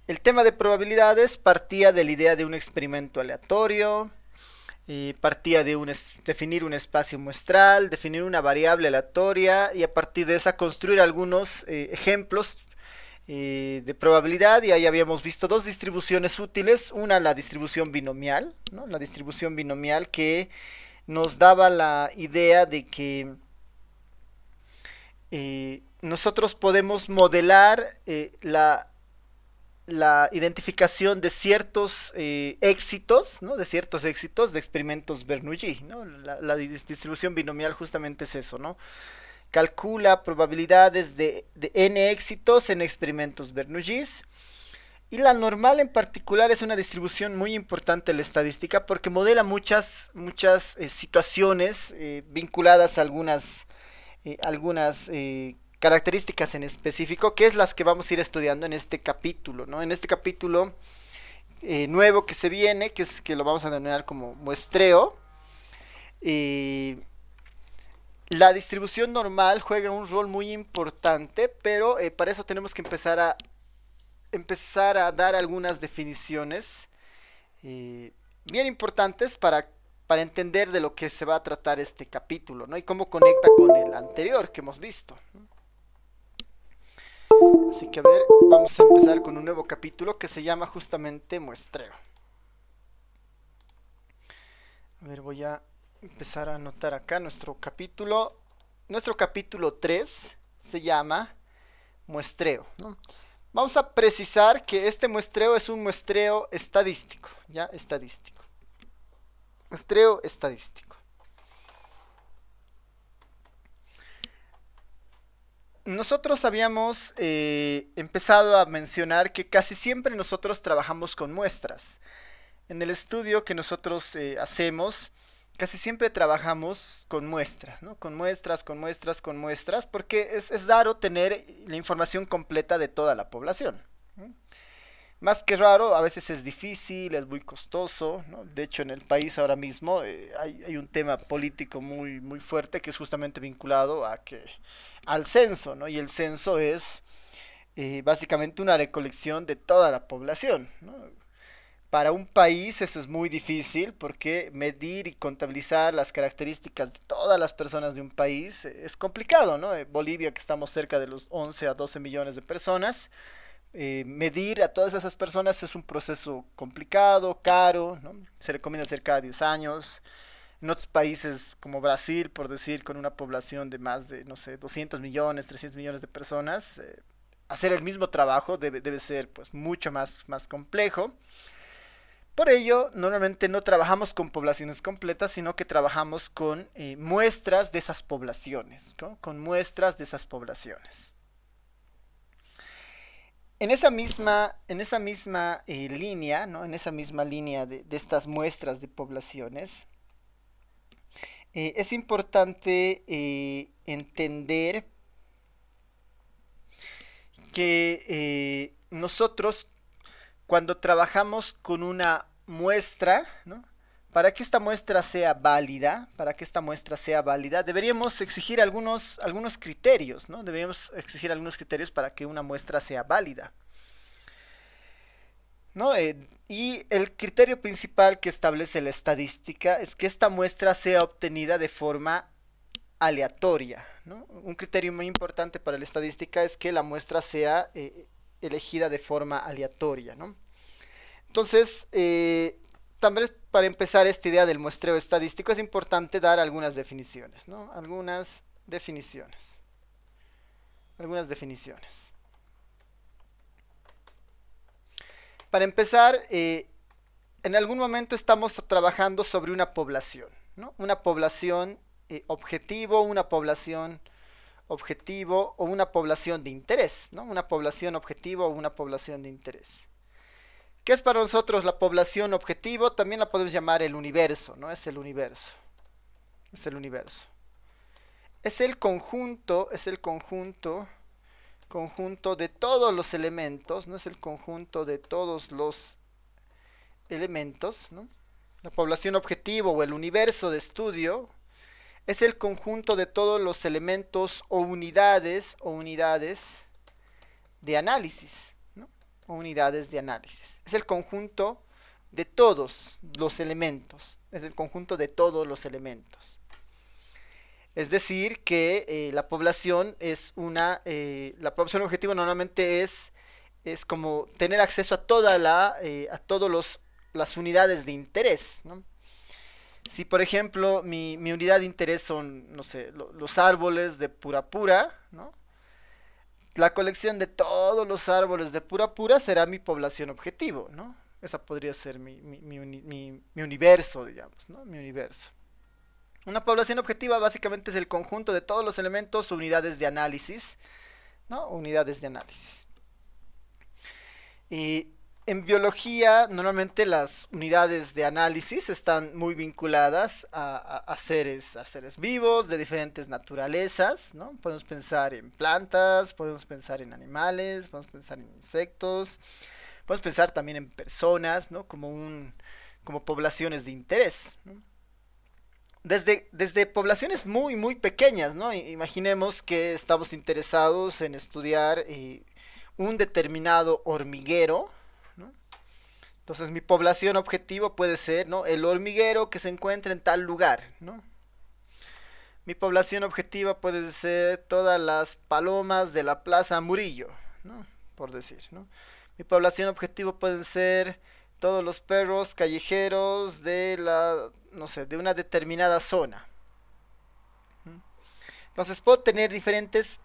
El tema de probabilidades partía de la idea de un experimento aleatorio, partía de definir un espacio muestral, definir una variable aleatoria y a partir de esa construir algunos ejemplos de probabilidad. Y ahí habíamos visto dos distribuciones útiles, una la distribución binomial, ¿no? La distribución binomial que nos daba la idea de que nosotros podemos modelar la identificación de ciertos éxitos, ¿no? De ciertos éxitos de experimentos Bernoulli, ¿no? La distribución binomial justamente es eso, ¿no? Calcula probabilidades de n éxitos en experimentos Bernoulli. Y la normal en particular es una distribución muy importante en la estadística porque modela muchas situaciones vinculadas a algunas características en específico, que es las que vamos a ir estudiando en este capítulo, ¿no? En este capítulo nuevo que se viene, que lo vamos a denominar como muestreo. eh, la distribución normal juega un rol muy importante, pero para eso tenemos que empezar a dar algunas definiciones bien importantes para entender de lo que se va a tratar este capítulo, ¿no? Y cómo conecta con el anterior que hemos visto. Así que a ver, vamos a empezar con un nuevo capítulo que se llama justamente muestreo. A ver, voy a empezar a anotar acá nuestro capítulo. Nuestro capítulo 3 se llama muestreo, ¿no? Vamos a precisar que este muestreo es un muestreo estadístico, ¿ya? Estadístico. Muestreo estadístico. Nosotros habíamos empezado a mencionar que casi siempre nosotros trabajamos con muestras. En el estudio que nosotros hacemos, casi siempre trabajamos con muestras, ¿no? Con muestras, porque es raro tener la información completa de toda la población, ¿no? Más que raro, a veces es difícil, es muy costoso, ¿no? De hecho, en el país ahora mismo hay un tema político muy fuerte que es justamente vinculado al censo, ¿no? Y el censo es básicamente una recolección de toda la población, ¿no? Para un país eso es muy difícil porque medir y contabilizar las características de todas las personas de un país es complicado, ¿no? Bolivia, que estamos cerca de los 11 a 12 millones de personas, medir a todas esas personas es un proceso complicado, caro, ¿no? Se recomienda hacer cada 10 años. En otros países como Brasil, por decir, con una población de más de, no sé, 200 millones, 300 millones de personas, hacer el mismo trabajo debe ser pues mucho más complejo. Por ello, normalmente no trabajamos con poblaciones completas, sino que trabajamos con muestras de esas poblaciones, ¿no? Con muestras de esas poblaciones. En esa misma línea, ¿no? En esa misma línea de estas muestras de poblaciones, es importante entender que nosotros cuando trabajamos con una muestra, ¿no? Para que esta muestra sea válida, deberíamos exigir algunos criterios, ¿no? Deberíamos exigir algunos criterios para que una muestra sea válida, ¿no? Y el criterio principal que establece la estadística es que esta muestra sea obtenida de forma aleatoria, ¿no? Un criterio muy importante para la estadística es que la muestra sea elegida de forma aleatoria, ¿no? Entonces, también para empezar esta idea del muestreo estadístico es importante dar algunas definiciones, ¿no? Algunas definiciones. Algunas definiciones. Para empezar, en algún momento estamos trabajando sobre una población, ¿no? Una población objetivo o una población de interés, ¿no? Una población objetivo o una población de interés. ¿Qué es para nosotros la población objetivo? También la podemos llamar el universo, ¿no? Es el universo. Es el universo. Es el conjunto de todos los elementos, ¿no? Es el conjunto de todos los elementos, ¿no? La población objetivo o el universo de estudio es el conjunto de todos los elementos o unidades de análisis, ¿no? o unidades de análisis. Es el conjunto de todos los elementos. Es el conjunto de todos los elementos. Es decir, que la población es la población objetivo normalmente es como tener acceso a a todas las unidades de interés, ¿no? Si por ejemplo mi unidad de interés son, no sé, los árboles de Purapura, ¿no? La colección de todos los árboles de Purapura será mi población objetivo, ¿no? Esa podría ser mi universo, digamos, ¿no? Mi universo. Una población objetiva básicamente es el conjunto de todos los elementos o unidades de análisis, ¿no? Unidades de análisis. Y en biología, normalmente las unidades de análisis están muy vinculadas a seres vivos de diferentes naturalezas, ¿no? Podemos pensar en plantas, podemos pensar en animales, podemos pensar en insectos, podemos pensar también en personas, ¿no? Como poblaciones de interés, ¿no? Desde poblaciones muy pequeñas, ¿no? Imaginemos que estamos interesados en estudiar un determinado hormiguero, ¿no? Entonces mi población objetivo puede ser, ¿no? El hormiguero que se encuentra en tal lugar, ¿no? Mi población objetiva puede ser todas las palomas de la Plaza Murillo, ¿no? Por decir, ¿no? Mi población objetivo pueden ser todos los perros callejeros no sé, de una determinada zona. Entonces puedo tener diferentes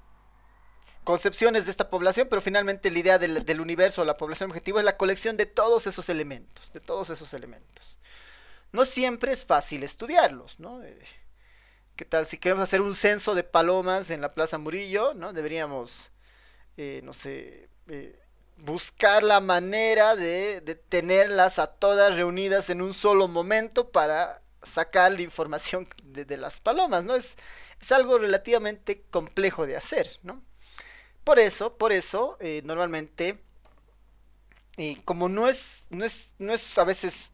concepciones de esta población, pero finalmente la idea del universo, la población objetivo, es la colección de todos esos elementos, de todos esos elementos. No siempre es fácil estudiarlos, ¿no? ¿Qué tal si queremos hacer un censo de palomas en la Plaza Murillo, ¿no? Deberíamos, no sé, buscar la manera de tenerlas a todas reunidas en un solo momento para sacar la información de las palomas, ¿no? Es algo relativamente complejo de hacer, ¿no? Por eso, normalmente, como no es a veces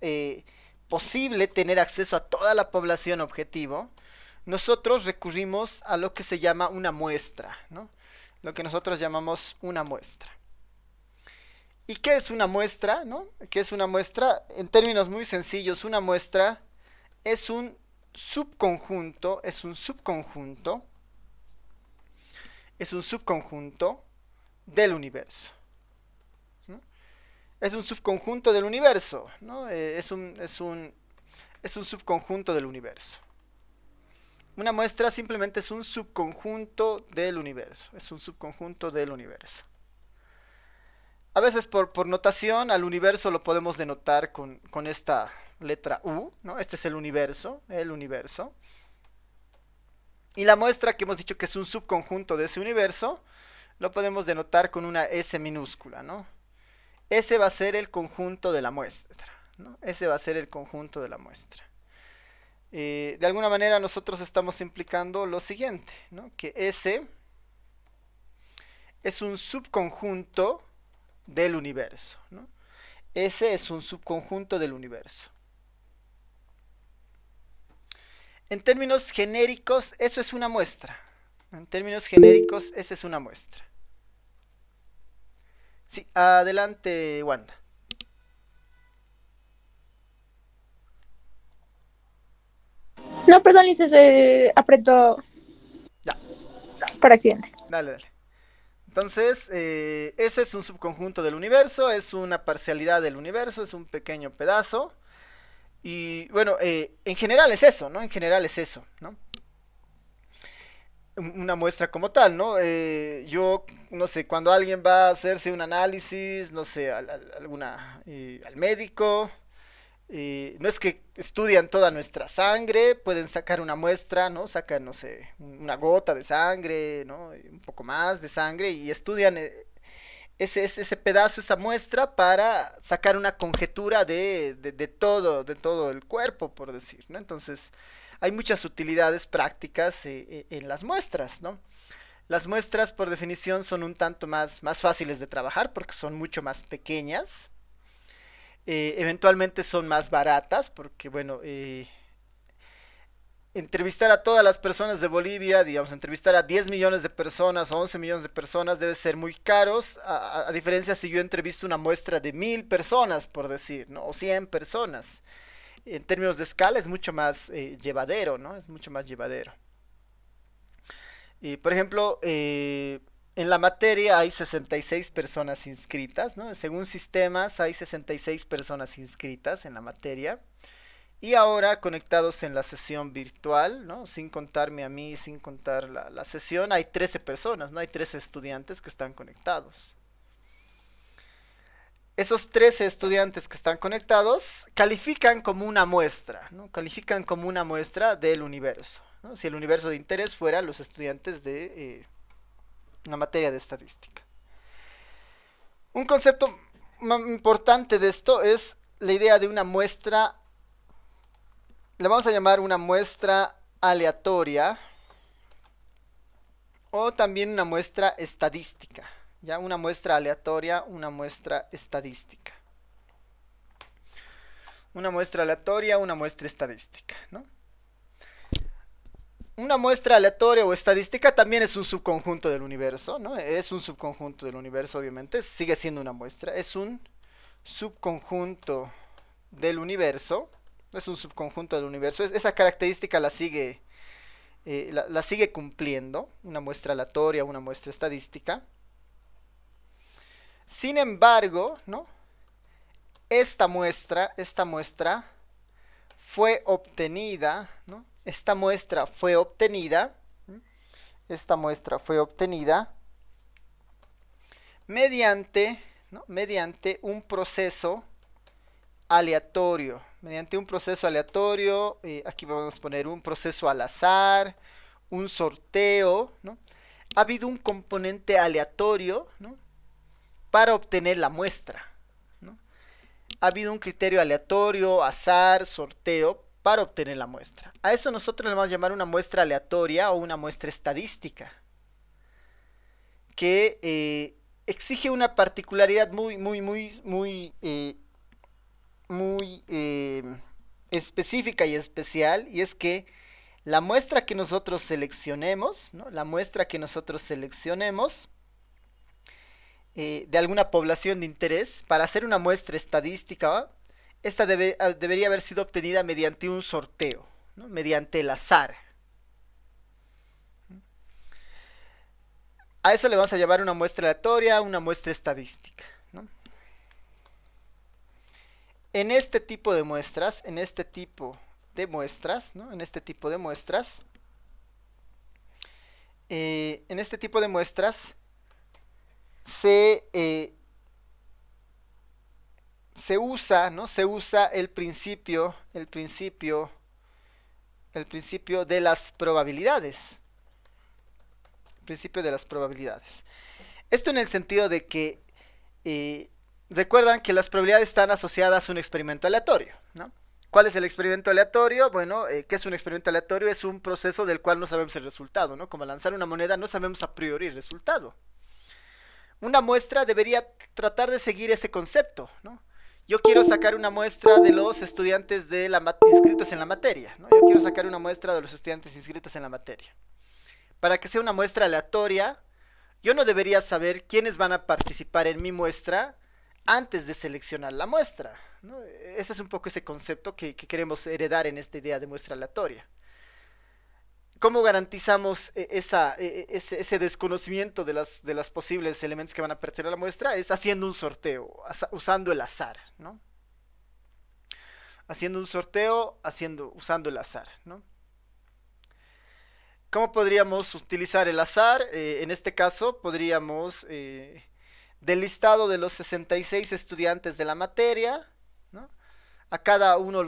posible tener acceso a toda la población objetivo, nosotros recurrimos a lo que se llama una muestra, ¿no? Lo que nosotros llamamos una muestra. ¿Y qué es una muestra, no? ¿Qué es una muestra? En términos muy sencillos, una muestra es un subconjunto, es un subconjunto del universo, ¿no? Es un subconjunto del universo, ¿no? Es un subconjunto del universo. Una muestra simplemente es un subconjunto del universo, es un subconjunto del universo. A veces por notación al universo lo podemos denotar con esta letra U, ¿no? Este es el universo, el universo. Y la muestra que hemos dicho que es un subconjunto de ese universo, lo podemos denotar con una S minúscula, ¿no? Ese va a ser el conjunto de la muestra, ¿no? Ese va a ser el conjunto de la muestra. De alguna manera nosotros estamos implicando lo siguiente, ¿no? Que S es un subconjunto del universo, ¿no? S es un subconjunto del universo. En términos genéricos, eso es una muestra. En términos genéricos, esa es una muestra. Sí, adelante, Wanda. No, perdón, Lisa, se apretó Ya, por accidente. dale. Entonces, ese es un subconjunto del universo, es una parcialidad del universo, es un pequeño pedazo. Y bueno, en general es eso, ¿no? En general es eso, ¿no? Una muestra como tal, ¿no? Yo, no sé, cuando alguien va a hacerse un análisis, no sé, al médico, no es que estudian toda nuestra sangre, pueden sacar una muestra, ¿no? Sacan, no sé, una gota de sangre, ¿no? Un poco más de sangre y estudian ese pedazo, esa muestra para sacar una conjetura de todo el cuerpo, por decir, ¿no? Entonces, hay muchas utilidades prácticas en las muestras, ¿no? Las muestras, por definición, son un tanto más fáciles de trabajar porque son mucho más pequeñas. Eventualmente son más baratas porque, bueno, entrevistar a todas las personas de Bolivia, digamos, entrevistar a 10 millones de personas o 11 millones de personas debe ser muy caros, a diferencia si yo entrevisto una muestra de 1000 personas, por decir, ¿no? O 100 personas. En términos de escala es mucho más llevadero, ¿no? Es mucho más llevadero. Y, por ejemplo, en la materia hay 66 personas inscritas, ¿no? Según sistemas hay 66 personas inscritas en la materia. Y ahora conectados en la sesión virtual, ¿no? Sin contarme a mí, sin contar la sesión, hay 13 personas, ¿no? Hay 13 estudiantes que están conectados. Esos 13 estudiantes que están conectados califican como una muestra, ¿no? Califican como una muestra del universo, ¿no? Si el universo de interés fuera los estudiantes de una materia de estadística. Un concepto importante de esto es la idea de una muestra. Le vamos a llamar una muestra aleatoria o también una muestra estadística. Ya una muestra aleatoria, una muestra estadística. Una muestra aleatoria, una muestra estadística, ¿no? Una muestra aleatoria o estadística también es un subconjunto del universo, ¿no? Es un subconjunto del universo, obviamente. Sigue siendo una muestra. Es un subconjunto del universo. Es un subconjunto del universo. Esa característica la sigue cumpliendo. Una muestra aleatoria, una muestra estadística. Sin embargo, ¿no? Esta muestra fue obtenida, ¿no? Esta muestra fue obtenida mediante, ¿no? mediante un proceso aleatorio. Mediante un proceso aleatorio, aquí vamos a poner un proceso al azar, un sorteo, ¿no? Ha habido un componente aleatorio, ¿no? Para obtener la muestra, ¿no? Ha habido un criterio aleatorio, azar, sorteo, para obtener la muestra. A eso nosotros le vamos a llamar una muestra aleatoria o una muestra estadística, que exige una particularidad muy específica y especial, y es que la muestra que nosotros seleccionemos, ¿no? La muestra que nosotros seleccionemos de alguna población de interés, para hacer una muestra estadística, esta debería haber sido obtenida mediante un sorteo, ¿no? Mediante el azar. A eso le vamos a llamar una muestra aleatoria, una muestra estadística, ¿no? En este tipo de muestras, ¿no? En este tipo de muestras, se usa, ¿no? Se usa el principio de las probabilidades. El principio de las probabilidades. Esto en el sentido de que recuerdan que las probabilidades están asociadas a un experimento aleatorio, ¿no? ¿Cuál es el experimento aleatorio? Bueno, ¿qué es un experimento aleatorio? Es un proceso del cual no sabemos el resultado, ¿no? Como lanzar una moneda, no sabemos a priori el resultado. Una muestra debería tratar de seguir ese concepto, ¿no? Yo quiero sacar una muestra de los estudiantes inscritos en la materia, ¿no? Yo quiero sacar una muestra de los estudiantes inscritos en la materia. Para que sea una muestra aleatoria, yo no debería saber quiénes van a participar en mi muestra antes de seleccionar la muestra, ¿no? Ese es un poco ese concepto que queremos heredar en esta idea de muestra aleatoria. ¿Cómo garantizamos ese desconocimiento de los posibles elementos que van a pertenecer a la muestra? Es haciendo un sorteo, usando el azar, ¿no? Haciendo un sorteo, usando el azar, ¿no? ¿Cómo podríamos utilizar el azar? En este caso, podríamos, del listado de los 66 estudiantes de la materia, ¿no? A cada uno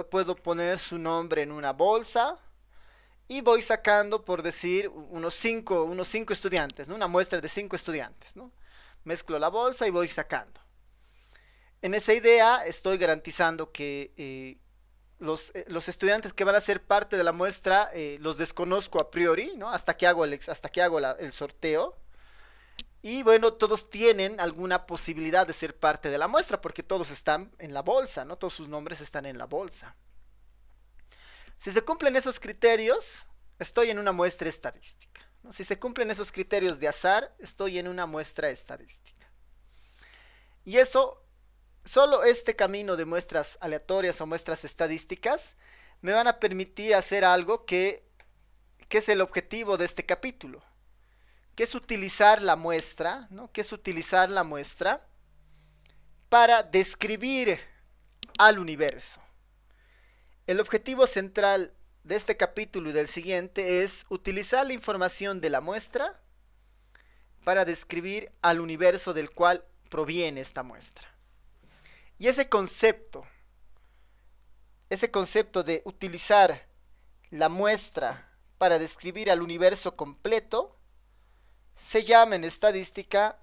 puedo poner su nombre en una bolsa. Y voy sacando, por decir, unos cinco estudiantes, ¿no? Una muestra de 5 estudiantes, ¿no? Mezclo la bolsa y voy sacando. En esa idea estoy garantizando que los estudiantes que van a ser parte de la muestra los desconozco a priori, ¿no? Hasta que hago el sorteo. Y bueno, todos tienen alguna posibilidad de ser parte de la muestra porque todos están en la bolsa, ¿no? Todos sus nombres están en la bolsa. Si se cumplen esos criterios, estoy en una muestra estadística, ¿no? Si se cumplen esos criterios de azar, estoy en una muestra estadística. Y eso, solo este camino de muestras aleatorias o muestras estadísticas me van a permitir hacer algo que es el objetivo de este capítulo, que es utilizar la muestra, ¿no? Que es utilizar la muestra para describir al universo. El objetivo central de este capítulo y del siguiente es utilizar la información de la muestra para describir al universo del cual proviene esta muestra. Y ese concepto de utilizar la muestra para describir al universo completo, se llama en estadística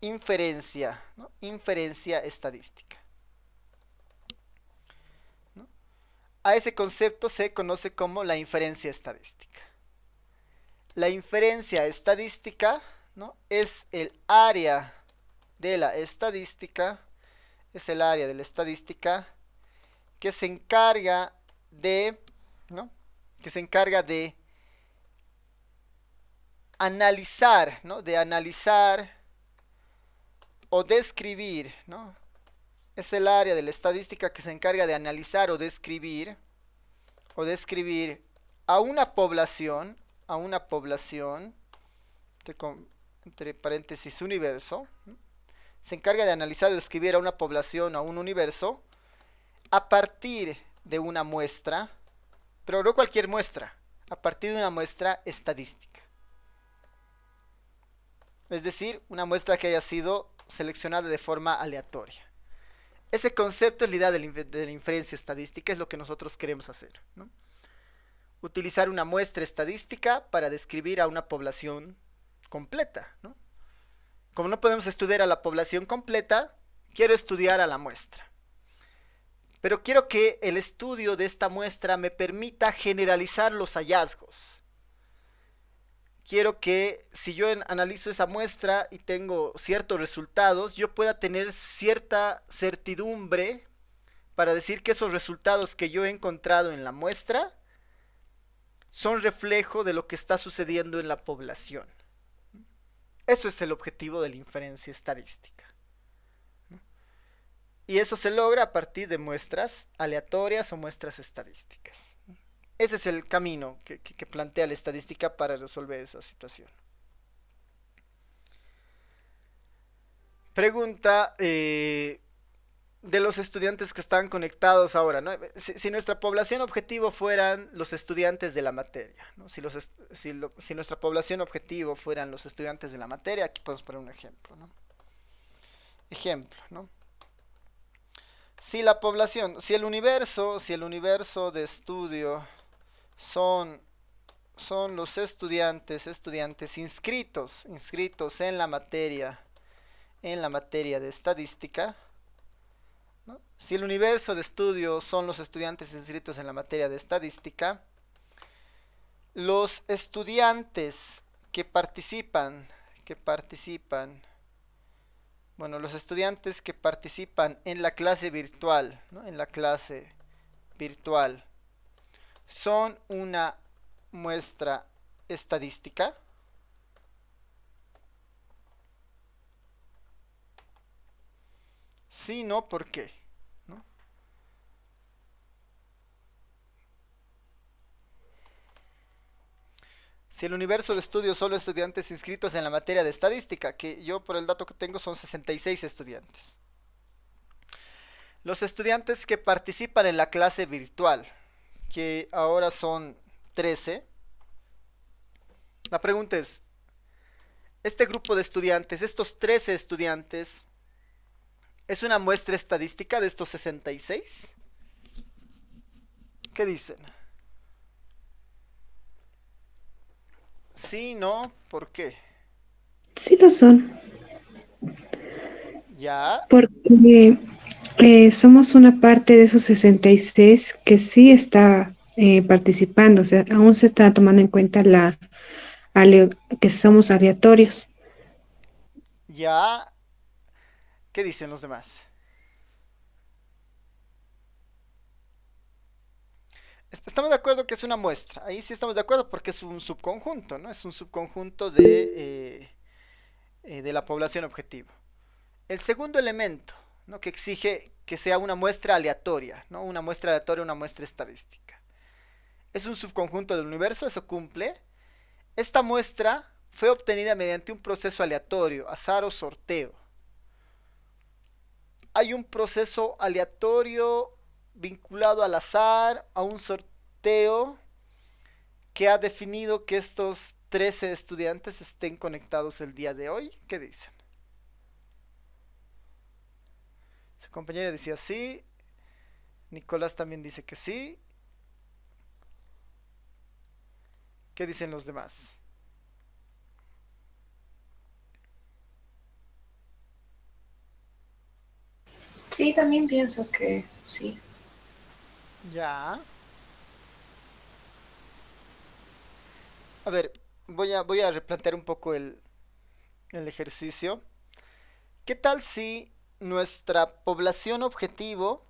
inferencia, ¿no? Inferencia estadística. ¿No? A ese concepto se conoce como la inferencia estadística. La inferencia estadística, ¿no? Es el área de la estadística, que se encarga de, ¿no? Que se encarga de analizar, ¿no? De analizar o describir, ¿no? Es el área de la estadística que se encarga de analizar o describir a una población, entre paréntesis universo, ¿no? Se encarga de analizar o describir a una población, a un universo, a partir de una muestra, pero no cualquier muestra, a partir de una muestra estadística. Es decir, una muestra que haya sido seleccionada de forma aleatoria. Ese concepto es la idea de la inferencia estadística, es lo que nosotros queremos hacer, ¿no? Utilizar una muestra estadística para describir a una población completa, ¿no? Como no podemos estudiar a la población completa, quiero estudiar a la muestra. Pero quiero que el estudio de esta muestra me permita generalizar los hallazgos. Quiero que si yo analizo esa muestra y tengo ciertos resultados, yo pueda tener cierta certidumbre para decir que esos resultados que yo he encontrado en la muestra son reflejo de lo que está sucediendo en la población. Eso es el objetivo de la inferencia estadística. Y eso se logra a partir de muestras aleatorias o muestras estadísticas. Ese es el camino que plantea la estadística para resolver esa situación. Pregunta de los estudiantes que están conectados ahora, ¿no? Si nuestra población objetivo fueran los estudiantes de la materia, ¿no? Si nuestra población objetivo fueran los estudiantes de la materia, aquí podemos poner un ejemplo, ¿no? Ejemplo, ¿no? Si la población, si el universo de estudio son los estudiantes inscritos en la materia de estadística, ¿no? Si el universo de estudio son los estudiantes inscritos en la materia de estadística, los estudiantes que participan en la clase virtual, ¿no? En la clase virtual, son una muestra estadística. Si no, ¿por qué? ¿No? Si el universo de estudio solo estudiantes inscritos en la materia de estadística, que yo por el dato que tengo son 66 estudiantes. Los estudiantes que participan en la clase virtual, que ahora son 13. La pregunta es, este grupo de estudiantes, estos 13 estudiantes, ¿es una muestra estadística de estos 66? ¿Qué dicen? Sí, no, ¿por qué? Sí lo son, Ya, porque somos una parte de esos 66 que sí está participando, o sea, aún se está tomando en cuenta aleo- que somos aleatorios. ya, ¿qué dicen los demás? Estamos de acuerdo que es una muestra. Ahí sí estamos de acuerdo porque es un subconjunto, ¿no? Es un subconjunto de la población objetivo. El segundo elemento, ¿no? Que exige que sea una muestra aleatoria, ¿no? Una muestra aleatoria, una muestra estadística. Es un subconjunto del universo, eso cumple. Esta muestra fue obtenida mediante un proceso aleatorio, azar o sorteo. Hay un proceso aleatorio vinculado al azar, a un sorteo que ha definido que estos 13 estudiantes estén conectados el día de hoy. ¿Qué dicen? Su compañera decía sí, Nicolás también dice que sí. ¿Qué dicen los demás? Sí, también pienso que sí. Ya. A ver, voy a replantear un poco el ejercicio. ¿Qué tal si nuestra población objetivo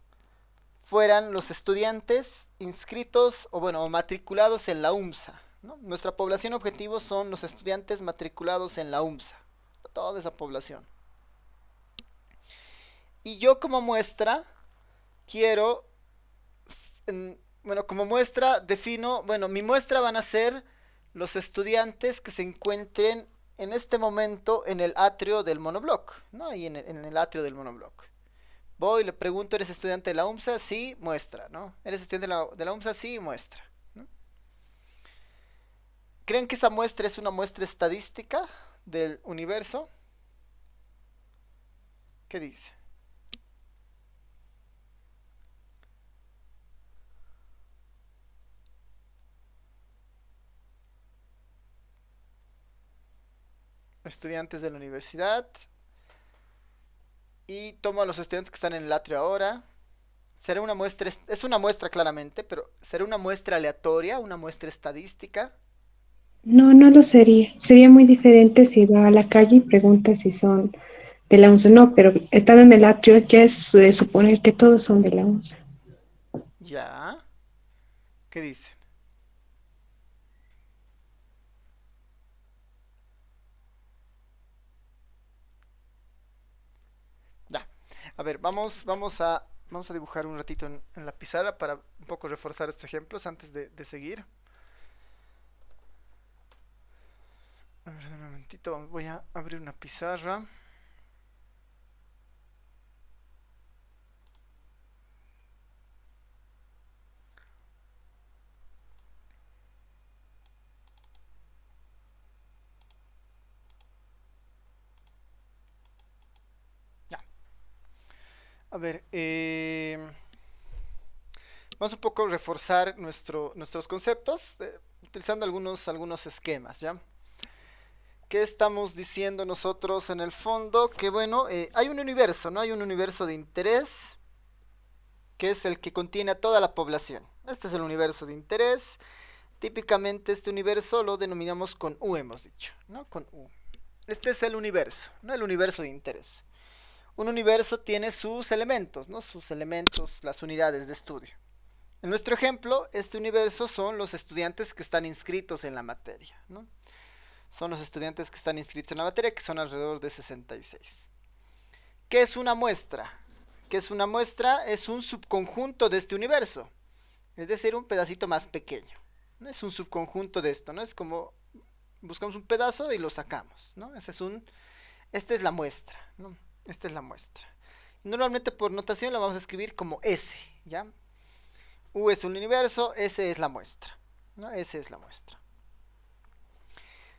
fueran los estudiantes inscritos o bueno, o matriculados en la UMSA, ¿no? Nuestra población objetivo son los estudiantes matriculados en la UMSA, toda esa población. Y yo como muestra quiero, bueno, como muestra defino, bueno, mi muestra van a ser los estudiantes que se encuentren en este momento en el atrio del monobloc, ¿no? Ahí en el atrio del monobloc. Voy, le pregunto, ¿eres estudiante de la UMSA? Sí, muestra, ¿no? ¿Eres estudiante de la UMSA? Sí, muestra, ¿no? ¿Creen que esa muestra es una muestra estadística del universo? ¿Qué dice? Estudiantes de la universidad. Y tomo a los estudiantes que están en el atrio ahora. Será una muestra, es una muestra claramente, pero será una muestra aleatoria, una muestra estadística. No, no lo sería. Sería muy diferente si va a la calle y pregunta si son de la UNSA. No, pero estando en el atrio ya es de suponer que todos son de la UNSA. Ya. ¿Qué dice? Ya. A ver, vamos a dibujar un ratito en la pizarra para un poco reforzar estos ejemplos antes de seguir. A ver, un momentito, voy a abrir una pizarra. Ya. A ver, vamos un poco a reforzar nuestros conceptos utilizando algunos esquemas, ¿ya? ¿Qué estamos diciendo nosotros en el fondo? Que bueno, hay un universo, ¿no? Hay un universo de interés que es el que contiene a toda la población. Este es el universo de interés. Típicamente este universo lo denominamos con U, hemos dicho, ¿no? Con U. Este es el universo, ¿no? El universo de interés. Un universo tiene sus elementos, ¿no? Sus elementos, las unidades de estudio. En nuestro ejemplo, este universo son los estudiantes que están inscritos en la materia, ¿no? Son los estudiantes que están inscritos en la materia, que son alrededor de 66. ¿Qué es una muestra? ¿Qué es una muestra? Es un subconjunto de este universo, es decir, un pedacito más pequeño. No es un subconjunto de esto, ¿no? Es como buscamos un pedazo y lo sacamos, ¿no? Esta es la muestra, ¿no? Esta es la muestra. Normalmente por notación la vamos a escribir como S, ¿ya? U es un universo, S es la muestra, ¿no? S es la muestra.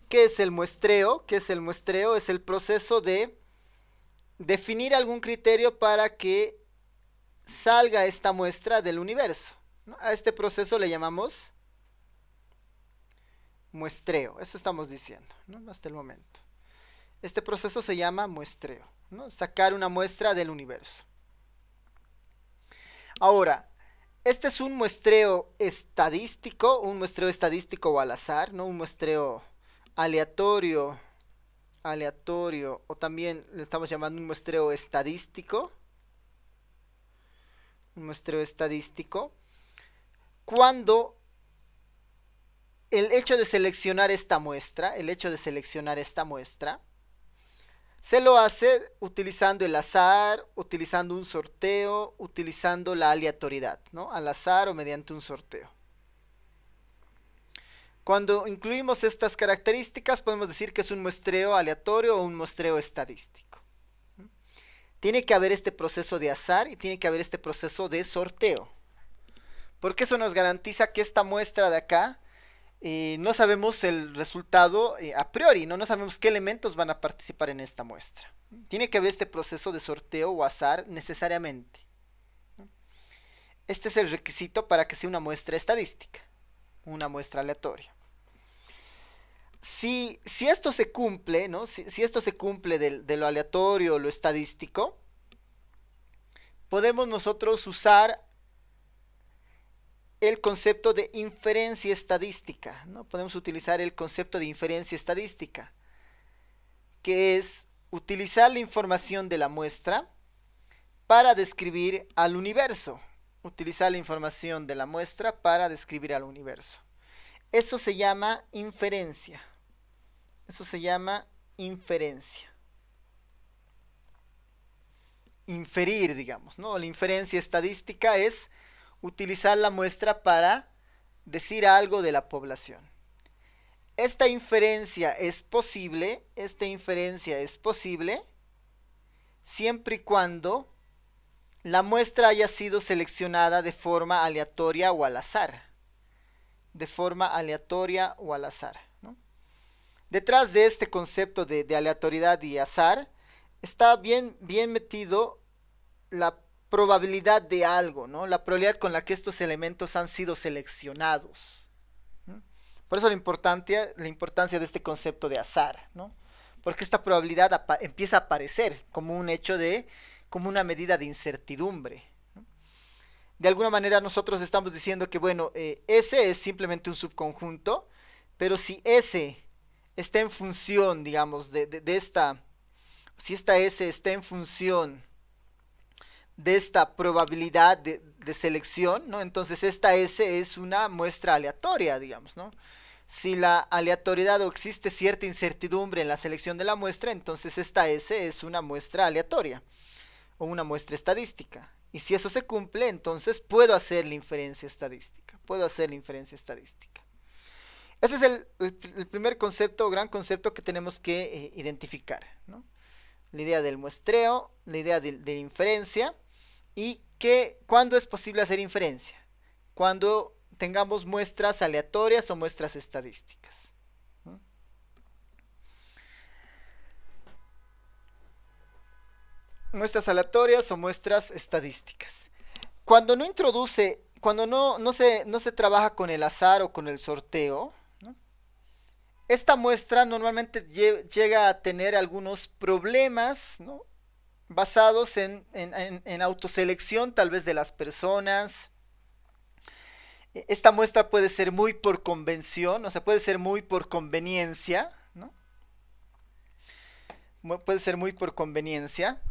¿Qué es el muestreo? ¿Qué es el muestreo? Es el proceso de definir algún criterio para que salga esta muestra del universo, ¿no? A este proceso le llamamos muestreo, eso estamos diciendo, ¿no? Hasta el momento. Este proceso se llama muestreo, ¿no? Sacar una muestra del universo. Ahora, este es un muestreo estadístico o al azar, ¿no? Un muestreo aleatorio, o también le estamos llamando un muestreo estadístico. Un muestreo estadístico. cuando el hecho de seleccionar esta muestra, se lo hace utilizando el azar, utilizando un sorteo, utilizando la aleatoriedad, ¿no? Al azar o mediante un sorteo. Cuando incluimos estas características, podemos decir que es un muestreo aleatorio o un muestreo estadístico. Tiene que haber este proceso de azar y tiene que haber este proceso de sorteo. Porque eso nos garantiza que esta muestra de acá, no sabemos el resultado a priori, ¿no? No sabemos qué elementos van a participar en esta muestra. Tiene que haber este proceso de sorteo o azar necesariamente. Este es el requisito para que sea una muestra estadística, una muestra aleatoria. Si esto se cumple, ¿no? Si esto se cumple de lo aleatorio o lo estadístico, podemos nosotros usar el concepto de inferencia estadística, ¿no? Podemos utilizar el concepto de inferencia estadística, que es utilizar la información de la muestra para describir al universo. Utilizar la información de la muestra para describir al universo. Eso se llama inferencia. Inferir, digamos, ¿no? La inferencia estadística es utilizar la muestra para decir algo de la población. Esta inferencia es posible siempre y cuando la muestra haya sido seleccionada de forma aleatoria o al azar. ¿No? Detrás de este concepto de aleatoriedad y azar está bien metido la probabilidad de algo, ¿no? La probabilidad con la que estos elementos han sido seleccionados. ¿No? Por eso la importancia de este concepto de azar, ¿no? Porque esta probabilidad empieza a aparecer como un hecho como una medida de incertidumbre. ¿No? De alguna manera nosotros estamos diciendo que, bueno, S es simplemente un subconjunto, pero si S está en función, digamos, si esta S está en función de esta probabilidad de selección, ¿no? Entonces esta S es una muestra aleatoria, digamos, ¿no? Si la aleatoriedad o existe cierta incertidumbre en la selección de la muestra, entonces esta S es una muestra aleatoria o una muestra estadística. Y si eso se cumple, entonces puedo hacer la inferencia estadística. Ese es el primer concepto, gran concepto que tenemos que identificar, ¿no? La idea del muestreo, la idea de inferencia. Y ¿cuándo es posible hacer inferencia? Cuando tengamos muestras aleatorias o muestras estadísticas. ¿No? Muestras aleatorias o muestras estadísticas. Cuando no se trabaja con el azar o con el sorteo, ¿no? Esta muestra normalmente llega a tener algunos problemas, ¿no? Basados en autoselección tal vez de las personas. Esta muestra puede ser muy por convención, o sea, puede ser muy por conveniencia, ¿no? Puede ser muy por conveniencia.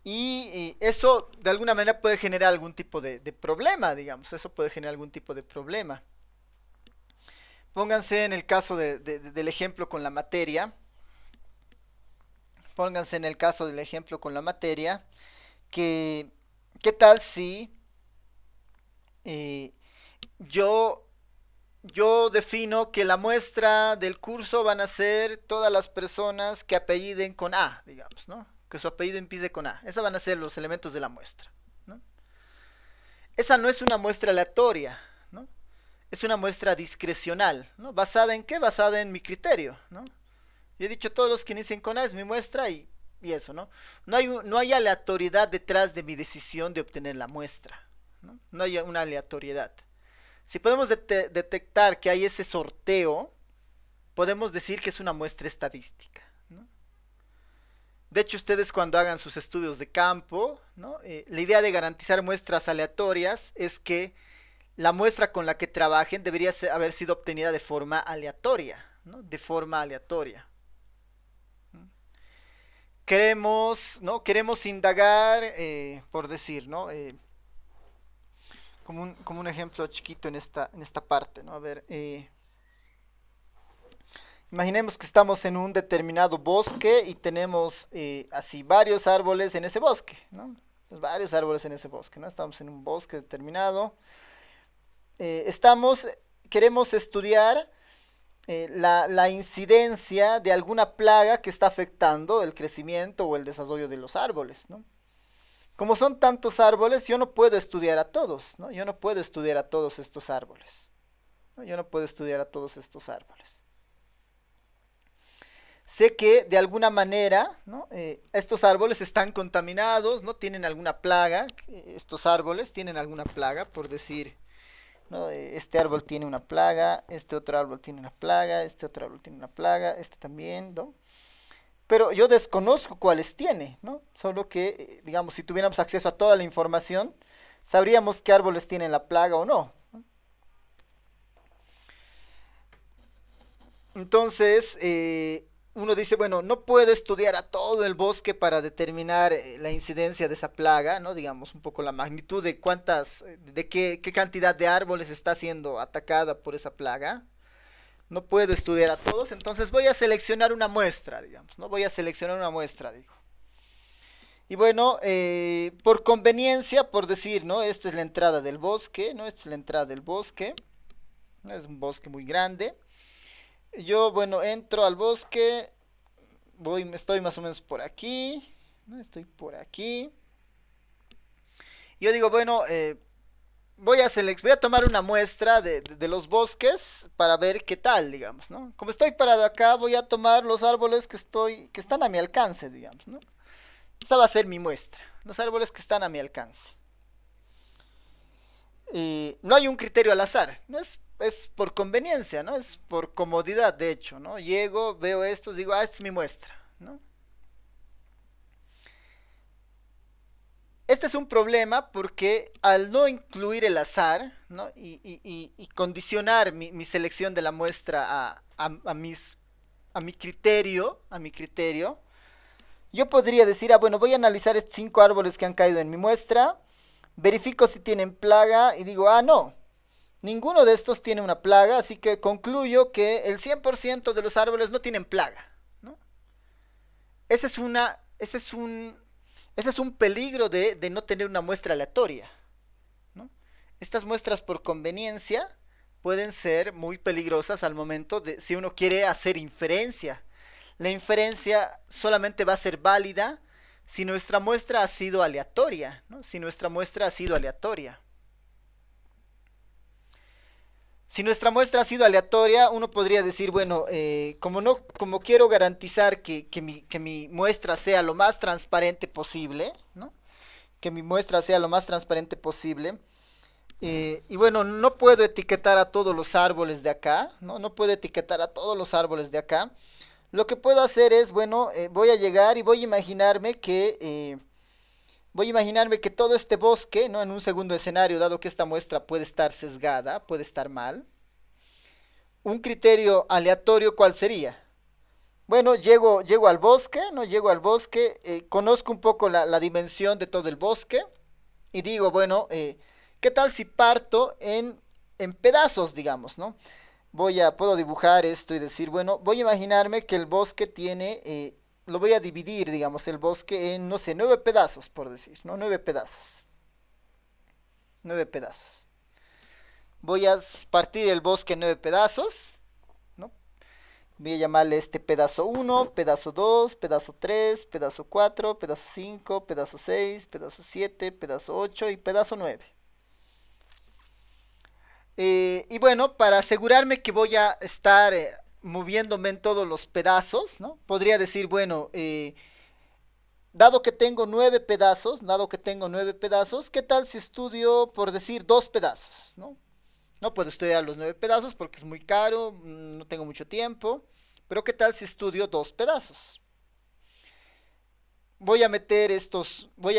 Y eso de alguna manera puede generar algún tipo de problema, digamos. Eso puede generar algún tipo de problema. Pónganse en el caso del ejemplo con la materia. ¿Qué tal si yo defino que la muestra del curso van a ser todas las personas que apelliden con A, digamos, ¿no? Que su apellido empiece con A. Esos van a ser los elementos de la muestra, ¿no? Esa no es una muestra aleatoria, ¿no? Es una muestra discrecional, ¿no? ¿Basada en qué? Basada en mi criterio, ¿no? Yo he dicho todos los que inicien con A es mi muestra y eso, ¿no? No hay aleatoriedad detrás de mi decisión de obtener la muestra, ¿no? No hay una aleatoriedad. Si podemos detectar que hay ese sorteo, podemos decir que es una muestra estadística, ¿no? De hecho, ustedes cuando hagan sus estudios de campo, ¿no? La idea de garantizar muestras aleatorias es que la muestra con la que trabajen debería haber sido obtenida de forma aleatoria, ¿no? De forma aleatoria. Queremos indagar, por decir, ¿no? como un ejemplo chiquito en esta parte, ¿no? A ver, imaginemos que estamos en un determinado bosque y tenemos así varios árboles en ese bosque, ¿no? Pues varios árboles en ese bosque, ¿no? Estamos en un bosque determinado. Estamos, queremos estudiar la incidencia de alguna plaga que está afectando el crecimiento o el desarrollo de los árboles, ¿no? Como son tantos árboles, yo no puedo estudiar a todos, ¿no? Yo no puedo estudiar a todos estos árboles, ¿no? Yo no puedo estudiar a todos estos árboles. Sé que de alguna manera, ¿no? Estos árboles están contaminados, ¿no? Tienen alguna plaga, estos árboles tienen alguna plaga, por decir, ¿no? Este árbol tiene una plaga, este otro árbol tiene una plaga, este otro árbol tiene una plaga, este también, ¿no? Pero yo desconozco cuáles tiene, ¿no? Solo que, digamos, si tuviéramos acceso a toda la información, sabríamos qué árboles tienen la plaga o no. Entonces, uno dice, bueno, no puedo estudiar a todo el bosque para determinar la incidencia de esa plaga, ¿no? Digamos, un poco la magnitud de qué cantidad de árboles está siendo atacada por esa plaga. No puedo estudiar a todos, entonces voy a seleccionar una muestra, digamos, ¿no? Voy a seleccionar una muestra, digo. Y bueno, por conveniencia, por decir, ¿no? Esta es la entrada del bosque, ¿no? Esta es la entrada del bosque, ¿no? Es un bosque muy grande. Yo, bueno, entro al bosque, estoy más o menos por aquí, ¿no? Estoy por aquí. Yo digo, bueno, voy a tomar una muestra de los bosques para ver qué tal, digamos, ¿no? Como estoy parado acá, voy a tomar los árboles que están a mi alcance, digamos, ¿no? Esa va a ser mi muestra, los árboles que están a mi alcance. No hay un criterio al azar, no es por conveniencia, ¿no? Es por comodidad, de hecho, ¿no? Llego, veo estos, digo, esta es mi muestra, ¿no? Este es un problema porque al no incluir el azar, ¿no? y condicionar mi selección de la muestra a mi criterio, yo podría decir, bueno, voy a analizar estos 5 árboles que han caído en mi muestra, verifico si tienen plaga y digo, no, ninguno de estos tiene una plaga, así que concluyo que el 100% de los árboles no tienen plaga, ¿no? Ese es una, ese es un peligro de no tener una muestra aleatoria, ¿no? Estas muestras por conveniencia pueden ser muy peligrosas al momento de si uno quiere hacer inferencia. La inferencia solamente va a ser válida si nuestra muestra ha sido aleatoria, ¿no? Si nuestra muestra ha sido aleatoria. Si nuestra muestra ha sido aleatoria, uno podría decir, bueno, como quiero garantizar que mi muestra sea lo más transparente posible, ¿no? Que mi muestra sea lo más transparente posible. Y bueno, no puedo etiquetar a todos los árboles de acá, ¿no? No puedo etiquetar a todos los árboles de acá. Lo que puedo hacer es, bueno, voy a llegar y voy a imaginarme que todo este bosque, ¿no? En un segundo escenario, dado que esta muestra puede estar sesgada, puede estar mal. Un criterio aleatorio, ¿cuál sería? Bueno, llego al bosque, ¿no? Llego al bosque, conozco un poco la dimensión de todo el bosque y digo, bueno, ¿qué tal si parto en pedazos, digamos, ¿no? Puedo dibujar esto y decir, bueno, voy a imaginarme que el bosque tiene, lo voy a dividir, digamos, el bosque en, no sé, 9 pedazos, por decir, ¿no? 9 pedazos. 9 pedazos. Voy a partir el bosque en 9 pedazos, ¿no? Voy a llamarle este pedazo 1, pedazo 2, pedazo 3, pedazo 4, pedazo 5, pedazo 6, pedazo 7, pedazo 8 y pedazo 9. Y bueno, para asegurarme que voy a estar moviéndome en todos los pedazos, ¿no? Podría decir, bueno, dado que tengo 9 pedazos, ¿qué tal si estudio, por decir, 2 pedazos, ¿no? No puedo estudiar los 9 pedazos porque es muy caro, no tengo mucho tiempo, pero ¿qué tal si estudio 2 pedazos? Voy a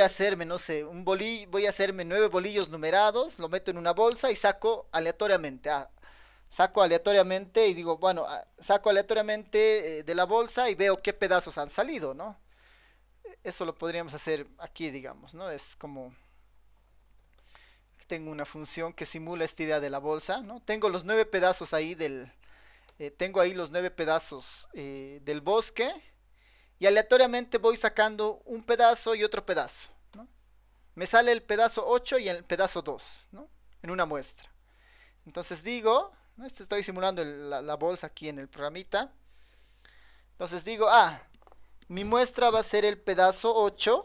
hacerme, no sé, voy a hacerme 9 bolillos numerados, lo meto en una bolsa y saco aleatoriamente. Saco aleatoriamente y digo, bueno, saco aleatoriamente de la bolsa y veo qué pedazos han salido, ¿no? Eso lo podríamos hacer aquí, digamos, ¿no? Es como, tengo una función que simula esta idea de la bolsa, ¿no? Tengo los 9 pedazos ahí tengo ahí los 9 pedazos del bosque, y aleatoriamente voy sacando un pedazo y otro pedazo, ¿no? Me sale el pedazo 8 y el pedazo 2, ¿no? En una muestra. Entonces digo, ¿no? Estoy simulando la bolsa aquí en el programita. Entonces digo, mi muestra va a ser el pedazo 8.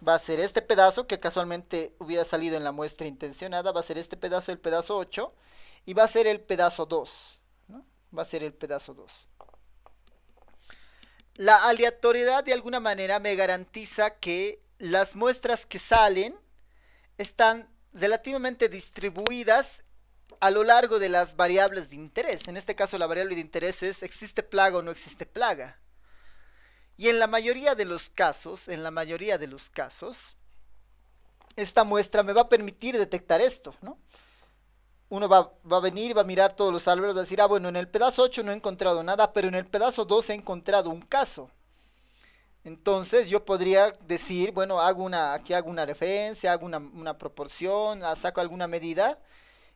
Va a ser este pedazo que casualmente hubiera salido en la muestra intencionada. Va a ser este pedazo, el pedazo 8. Y va a ser el pedazo 2, ¿no? Va a ser el pedazo 2. La aleatoriedad de alguna manera me garantiza que las muestras que salen están relativamente distribuidas a lo largo de las variables de interés. En este caso la variable de interés es ¿existe plaga o no existe plaga? Y en la mayoría de los casos, esta muestra me va a permitir detectar esto, ¿no? Uno va a venir, va a mirar todos los árboles, va a decir, bueno, en el pedazo 8 no he encontrado nada, pero en el pedazo 2 he encontrado un caso. Entonces yo podría decir, bueno, aquí hago una referencia, hago una proporción, saco alguna medida,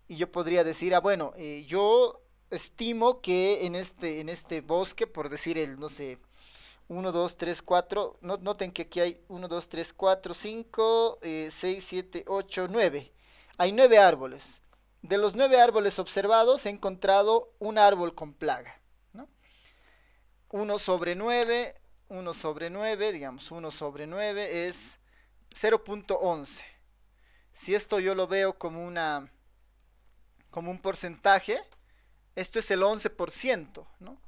y yo podría decir, bueno, yo estimo que en este bosque, por decir no sé, 1, 2, 3, 4, noten que aquí hay 1, 2, 3, 4, 5, 6, 7, 8, 9. Hay 9 árboles. De los 9 árboles observados he encontrado un árbol con plaga, ¿no? 1 sobre 9, digamos, 1 sobre 9 es 0.11. Si esto yo lo veo como un porcentaje, esto es el 11%, ¿no?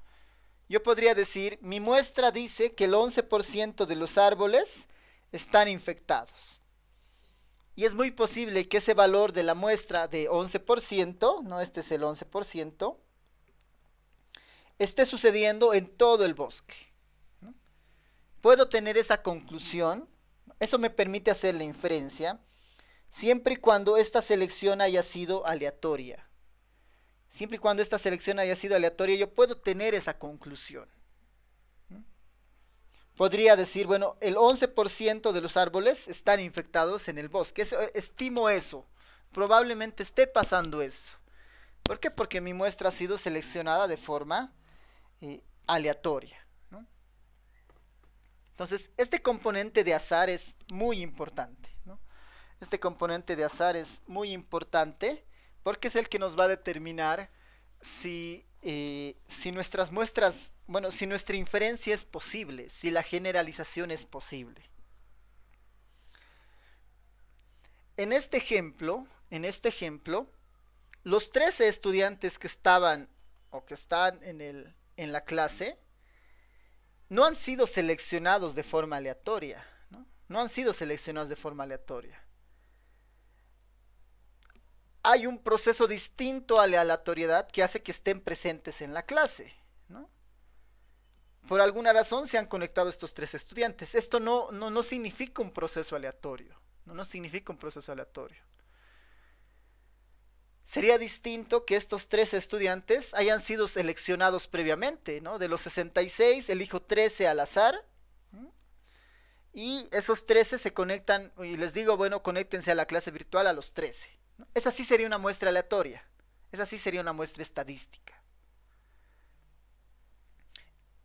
Yo podría decir, mi muestra dice que el 11% de los árboles están infectados. Y es muy posible que ese valor de la muestra de 11%, ¿no? Este es el 11%, esté sucediendo en todo el bosque, ¿no? Puedo tener esa conclusión, eso me permite hacer la inferencia, siempre y cuando esta selección haya sido aleatoria. Siempre y cuando esta selección haya sido aleatoria, yo puedo tener esa conclusión. Podría decir, bueno, el 11% de los árboles están infectados en el bosque. Estimo eso. Probablemente esté pasando eso. ¿Por qué? Porque mi muestra ha sido seleccionada de forma aleatoria, ¿no? Entonces, este componente de azar es muy importante, ¿no? Este componente de azar es muy importante porque es el que nos va a determinar si nuestras muestras, bueno, si nuestra inferencia es posible, si la generalización es posible. En este ejemplo, los 13 estudiantes que estaban o que están en la clase no han sido seleccionados de forma aleatoria, ¿no? No han sido seleccionados de forma aleatoria. Hay un proceso distinto a la aleatoriedad que hace que estén presentes en la clase, ¿no? Por alguna razón se han conectado estos 3 estudiantes. Esto no significa un proceso aleatorio. No significa un proceso aleatorio. Sería distinto que estos 3 estudiantes hayan sido seleccionados previamente, ¿no? De los 66 elijo 13 al azar, ¿no? Y esos 13 se conectan, y les digo, bueno, conéctense a la clase virtual a los 13. ¿No? Esa sí sería una muestra aleatoria. Esa sí sería una muestra estadística.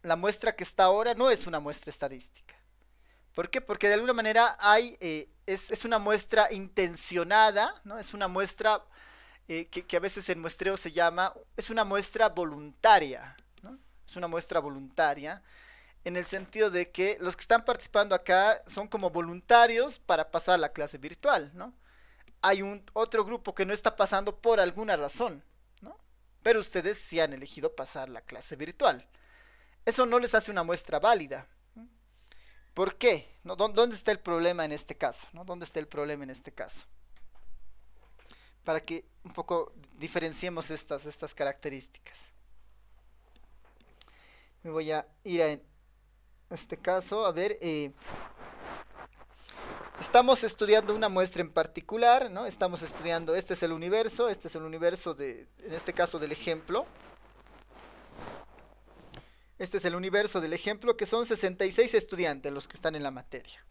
La muestra que está ahora no es una muestra estadística. ¿Por qué? Porque de alguna manera es una muestra intencionada, ¿no? Es una muestra que a veces en muestreo se llama, es una muestra voluntaria, ¿no? Es una muestra voluntaria en el sentido de que los que están participando acá son como voluntarios para pasar la clase virtual, ¿no? Hay otro grupo que no está pasando por alguna razón, ¿no? Pero ustedes sí han elegido pasar la clase virtual. Eso no les hace una muestra válida. ¿Por qué? ¿No? ¿Dónde está el problema en este caso? ¿No? ¿Dónde está el problema en este caso? Para que un poco diferenciemos estas características. Me voy a ir a este caso, a ver, estamos estudiando una muestra en particular, ¿no? Estamos estudiando, este es el universo en este caso del ejemplo. Este es el universo del ejemplo, que son 66 estudiantes los que están en la materia.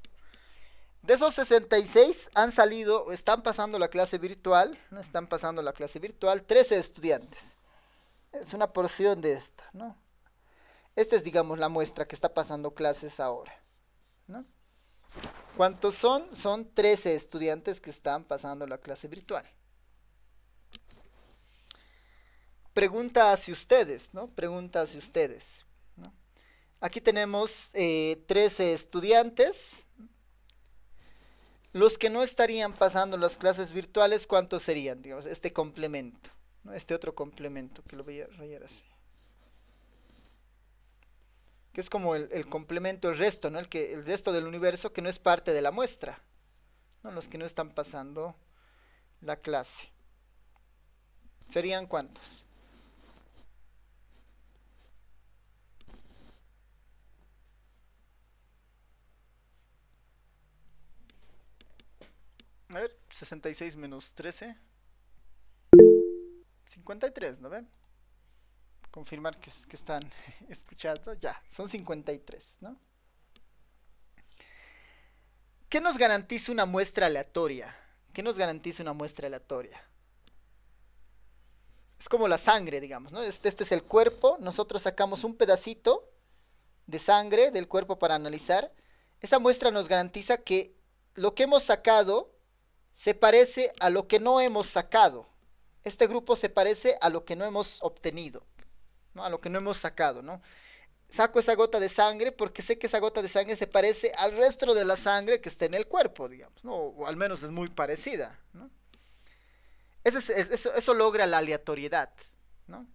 De esos 66 han salido, o están pasando la clase virtual, ¿no? Están pasando la clase virtual 13 estudiantes. Es una porción de esto, ¿no? Esta es, digamos, la muestra que está pasando clases ahora, ¿no? ¿Cuántos son? Son 13 estudiantes que están pasando la clase virtual. Pregunta hacia ustedes, ¿no? Pregunta hacia ustedes, ¿no? Aquí tenemos 13 estudiantes. Los que no estarían pasando las clases virtuales, ¿cuántos serían? Digamos, este complemento, ¿no? Este otro complemento, que lo voy a rayar así. Que es como el complemento, el resto, ¿no? El resto del universo que no es parte de la muestra, ¿no? Los que no están pasando la clase. ¿Serían cuántos? A ver, 66 menos 13. 53, ¿no ven? Confirmar que están escuchando. Ya, son 53, ¿no? ¿Qué nos garantiza una muestra aleatoria? ¿Qué nos garantiza una muestra aleatoria? Es como la sangre, digamos, ¿no? Esto es el cuerpo. Nosotros sacamos un pedacito de sangre del cuerpo para analizar. Esa muestra nos garantiza que lo que hemos sacado se parece a lo que no hemos sacado. Este grupo se parece a lo que no hemos obtenido, ¿no? A lo que no hemos sacado, ¿no? Saco esa gota de sangre porque sé que esa gota de sangre se parece al resto de la sangre que está en el cuerpo, digamos, ¿no? O al menos es muy parecida, ¿no? Eso logra la aleatoriedad, ¿no?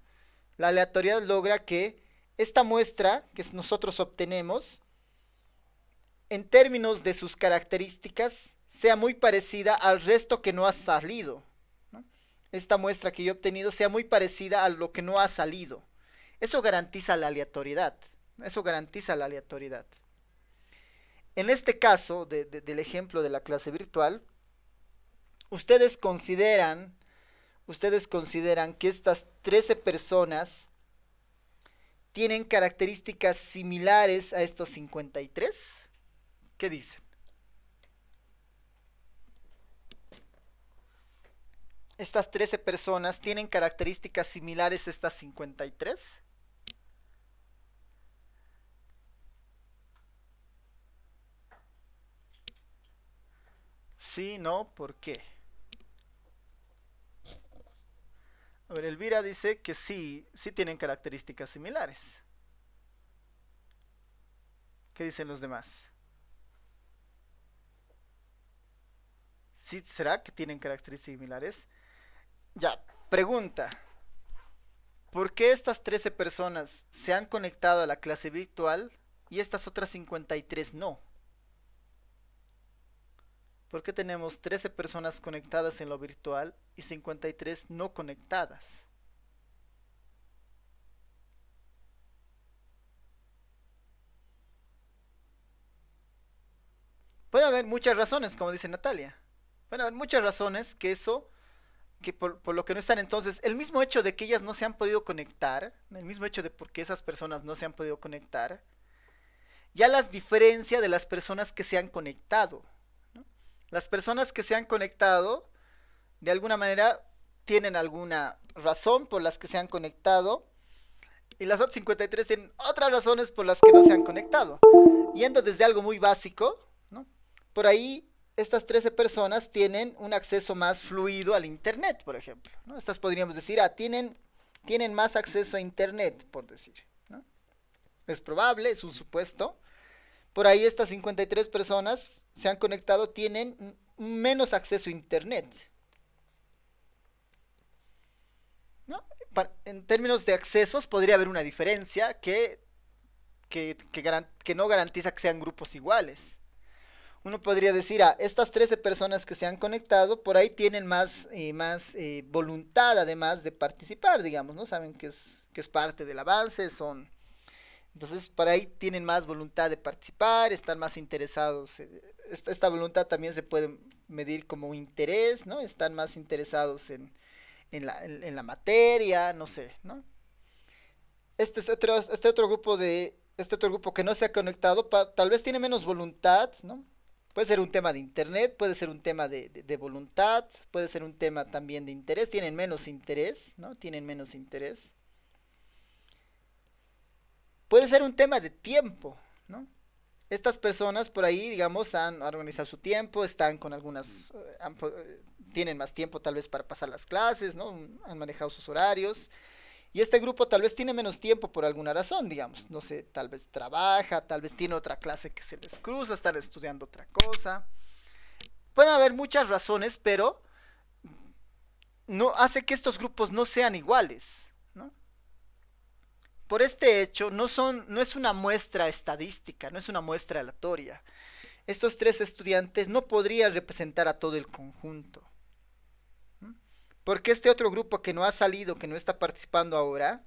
La aleatoriedad logra que esta muestra que nosotros obtenemos, en términos de sus características, sea muy parecida al resto que no ha salido, ¿no? Esta muestra que yo he obtenido sea muy parecida a lo que no ha salido. Eso garantiza la aleatoriedad. Eso garantiza la aleatoriedad. En este caso, del ejemplo de la clase virtual, ustedes consideran que estas 13 personas tienen características similares a estos 53. ¿Qué dicen? Estas 13 personas tienen características similares a estas 53. Sí, no, ¿por qué? A ver, Elvira dice que sí tienen características similares. ¿Qué dicen los demás? ¿Sí será que tienen características similares? Ya, pregunta. ¿Por qué estas 13 personas se han conectado a la clase virtual y estas otras 53 no? ¿Por qué tenemos 13 personas conectadas en lo virtual y 53 no conectadas? Puede haber muchas razones, como dice Natalia. Puede haber muchas razones que por lo que no están. Entonces, el mismo hecho de que ellas no se han podido conectar, el mismo hecho de por qué esas personas no se han podido conectar, ya las diferencia de las personas que se han conectado, ¿no? Las personas que se han conectado, de alguna manera, tienen alguna razón por las que se han conectado, y las otras 53 tienen otras razones por las que no se han conectado. Yendo desde algo muy básico, ¿no? Por ahí, estas 13 personas tienen un acceso más fluido al internet, por ejemplo, ¿no? Estas podríamos decir, tienen más acceso a internet, por decir, ¿no? Es probable, es un supuesto. Por ahí estas 53 personas se han conectado, tienen menos acceso a internet, ¿no? En términos de accesos podría haber una diferencia que no garantiza que sean grupos iguales. Uno podría decir, estas 13 personas que se han conectado, por ahí tienen más voluntad, además de participar, digamos, ¿no? Saben que es parte del avance, entonces, por ahí tienen más voluntad de participar, están más interesados. Esta voluntad también se puede medir como interés, ¿no? Están más interesados en la materia, no sé, ¿no? Este otro grupo que no se ha conectado, tal vez tiene menos voluntad, ¿no? Puede ser un tema de internet, puede ser un tema de voluntad, puede ser un tema también de interés. Tienen menos interés, ¿no? Tienen menos interés. Puede ser un tema de tiempo, ¿no? Estas personas por ahí, digamos, han organizado su tiempo, están con algunas, tienen más tiempo tal vez para pasar las clases, ¿no? Han manejado sus horarios. Y este grupo tal vez tiene menos tiempo por alguna razón, digamos, no sé, tal vez trabaja, tal vez tiene otra clase que se les cruza, están estudiando otra cosa. Pueden haber muchas razones, pero no hace que estos grupos no sean iguales, ¿no? Por este hecho, no es una muestra estadística, no es una muestra aleatoria. Estos tres estudiantes no podrían representar a todo el conjunto. Porque este otro grupo que no ha salido, que no está participando ahora,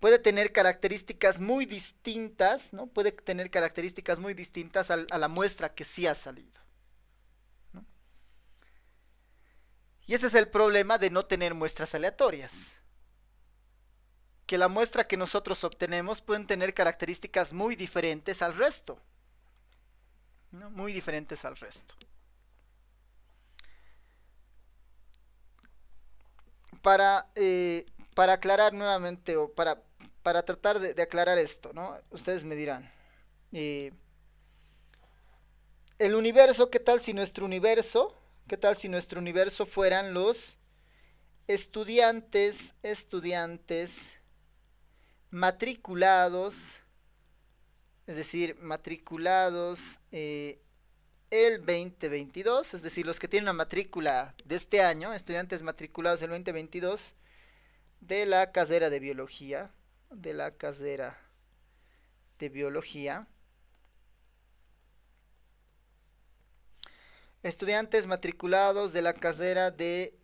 puede tener características muy distintas, ¿no? Puede tener características muy distintas a la muestra que sí ha salido, ¿no? Y ese es el problema de no tener muestras aleatorias. Que la muestra que nosotros obtenemos pueden tener características muy diferentes al resto, ¿no? Muy diferentes al resto. Para aclarar nuevamente, o para tratar de aclarar esto, ¿no? Ustedes me dirán, el universo, ¿qué tal si nuestro universo, qué tal si nuestro universo fueran los estudiantes matriculados, es decir, matriculados el 2022, es decir, los que tienen una matrícula de este año, estudiantes matriculados el 2022 de la carrera de biología, estudiantes matriculados de la carrera de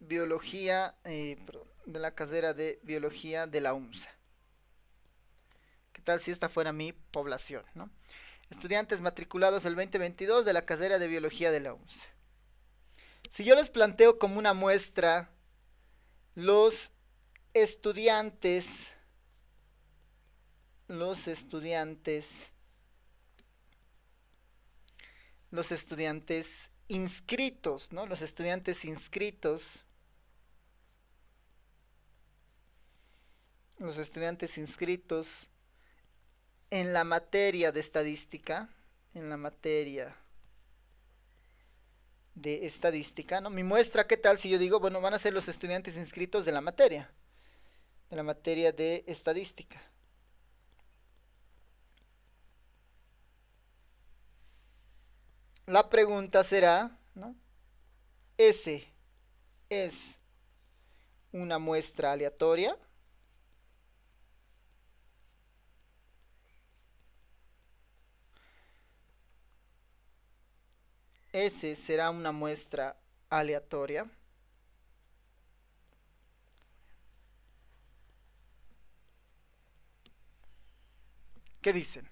biología, de la UMSA. ¿Qué tal si esta fuera mi población, ¿no? Estudiantes matriculados el 2022 de la carrera de biología de la UMSA. Si yo les planteo como una muestra los estudiantes inscritos, ¿no? Los estudiantes inscritos en la materia de estadística, ¿no? Mi muestra, ¿qué tal si yo digo, bueno, van a ser los estudiantes inscritos de la materia de estadística? La pregunta será, ¿no? ¿Ese es una muestra aleatoria? ¿Ese será una muestra aleatoria? ¿Qué dicen?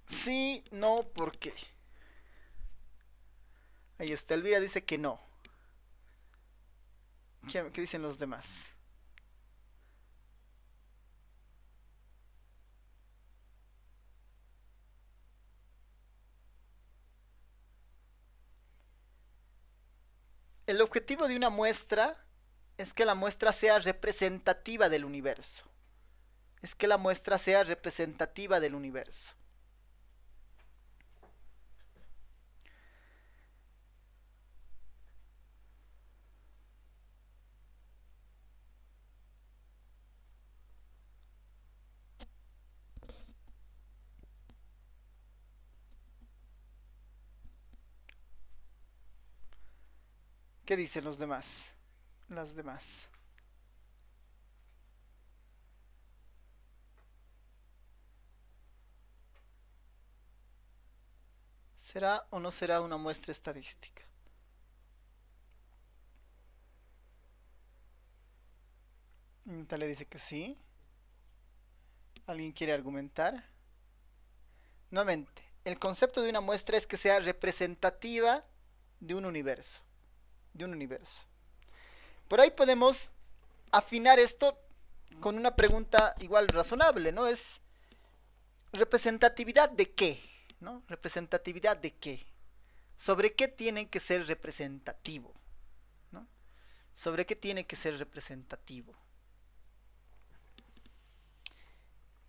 Sí, no, ¿por qué? Ahí está, Elvira dice que no. ¿Qué dicen los demás? El objetivo de una muestra es que la muestra sea representativa del universo. ¿Qué dicen los demás? Las demás. ¿Será o no será una muestra estadística? Natalia dice que sí. ¿Alguien quiere argumentar? Nuevamente, el concepto de una muestra es que sea representativa de un universo. Por ahí podemos afinar esto con una pregunta igual razonable, ¿no? Es, ¿Representatividad de qué? ¿No? ¿Representatividad de qué? ¿Sobre qué tiene que ser representativo? ¿No? ¿Sobre qué tiene que ser representativo?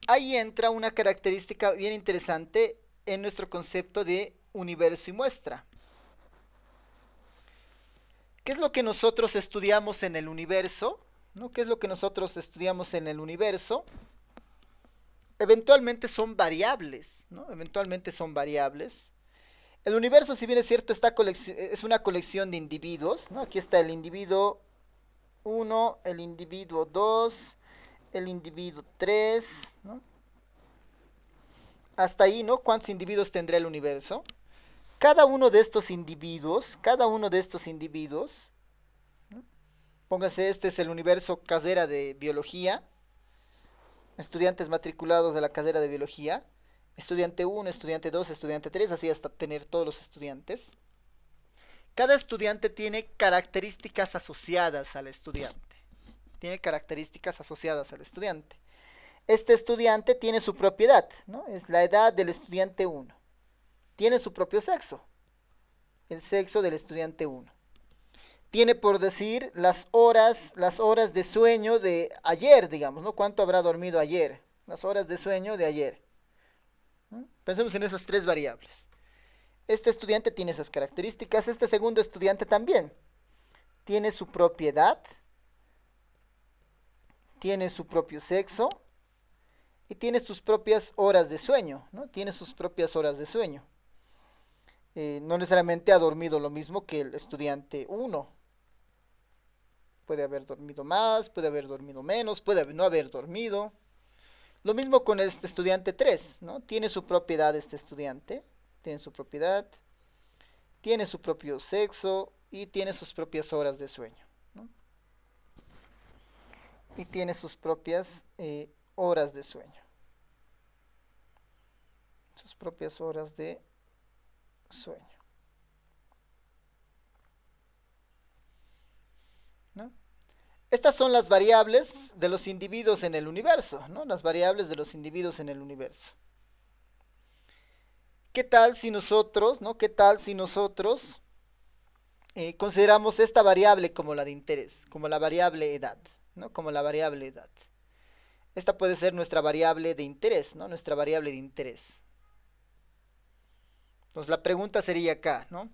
Ahí entra una característica bien interesante en nuestro concepto de universo y muestra. ¿Qué es lo que nosotros estudiamos en el universo? ¿No? ¿Qué es lo que nosotros estudiamos en el universo? Eventualmente son variables, ¿no? Eventualmente son variables. El universo, si bien es cierto, es una colección de individuos, ¿no? Aquí está el individuo 1, el individuo 2, el individuo 3, ¿no? Hasta ahí, ¿no? ¿Cuántos individuos tendrá el universo? Cada uno de estos individuos, ¿no? Póngase, este es el universo casera de biología, estudiantes matriculados de la carrera de biología, estudiante 1, estudiante 2, estudiante 3, así hasta tener todos los estudiantes. Cada estudiante tiene características asociadas al estudiante. Este estudiante tiene su propiedad, ¿no? Es la edad del estudiante 1. Tiene su propio sexo, el sexo del estudiante 1. Tiene, por decir, las horas de sueño de ayer, digamos, ¿no? ¿Cuánto habrá dormido ayer? Las horas de sueño de ayer. ¿No? Pensemos en esas tres variables. Este estudiante tiene esas características. Este segundo estudiante también tiene su propiedad, tiene su propio sexo y tiene sus propias horas de sueño, ¿no? Tiene sus propias horas de sueño. No necesariamente ha dormido lo mismo que el estudiante 1. Puede haber dormido más, puede haber dormido menos, puede no haber dormido. Lo mismo con este estudiante 3, ¿no? Tiene su propiedad este estudiante, tiene su propiedad, tiene su propio sexo y tiene sus propias horas de sueño, ¿no? Y tiene sus propias horas de sueño. Sus propias horas de sueño. ¿No? Estas son las variables de los individuos en el universo, ¿no? Las variables de los individuos en el universo. ¿Qué tal si nosotros, ¿no? Consideramos esta variable como la de interés, como la variable edad, ¿no? Como la variable edad. Esta puede ser nuestra variable de interés, ¿no? Nuestra variable de interés. Entonces la pregunta sería acá, ¿no?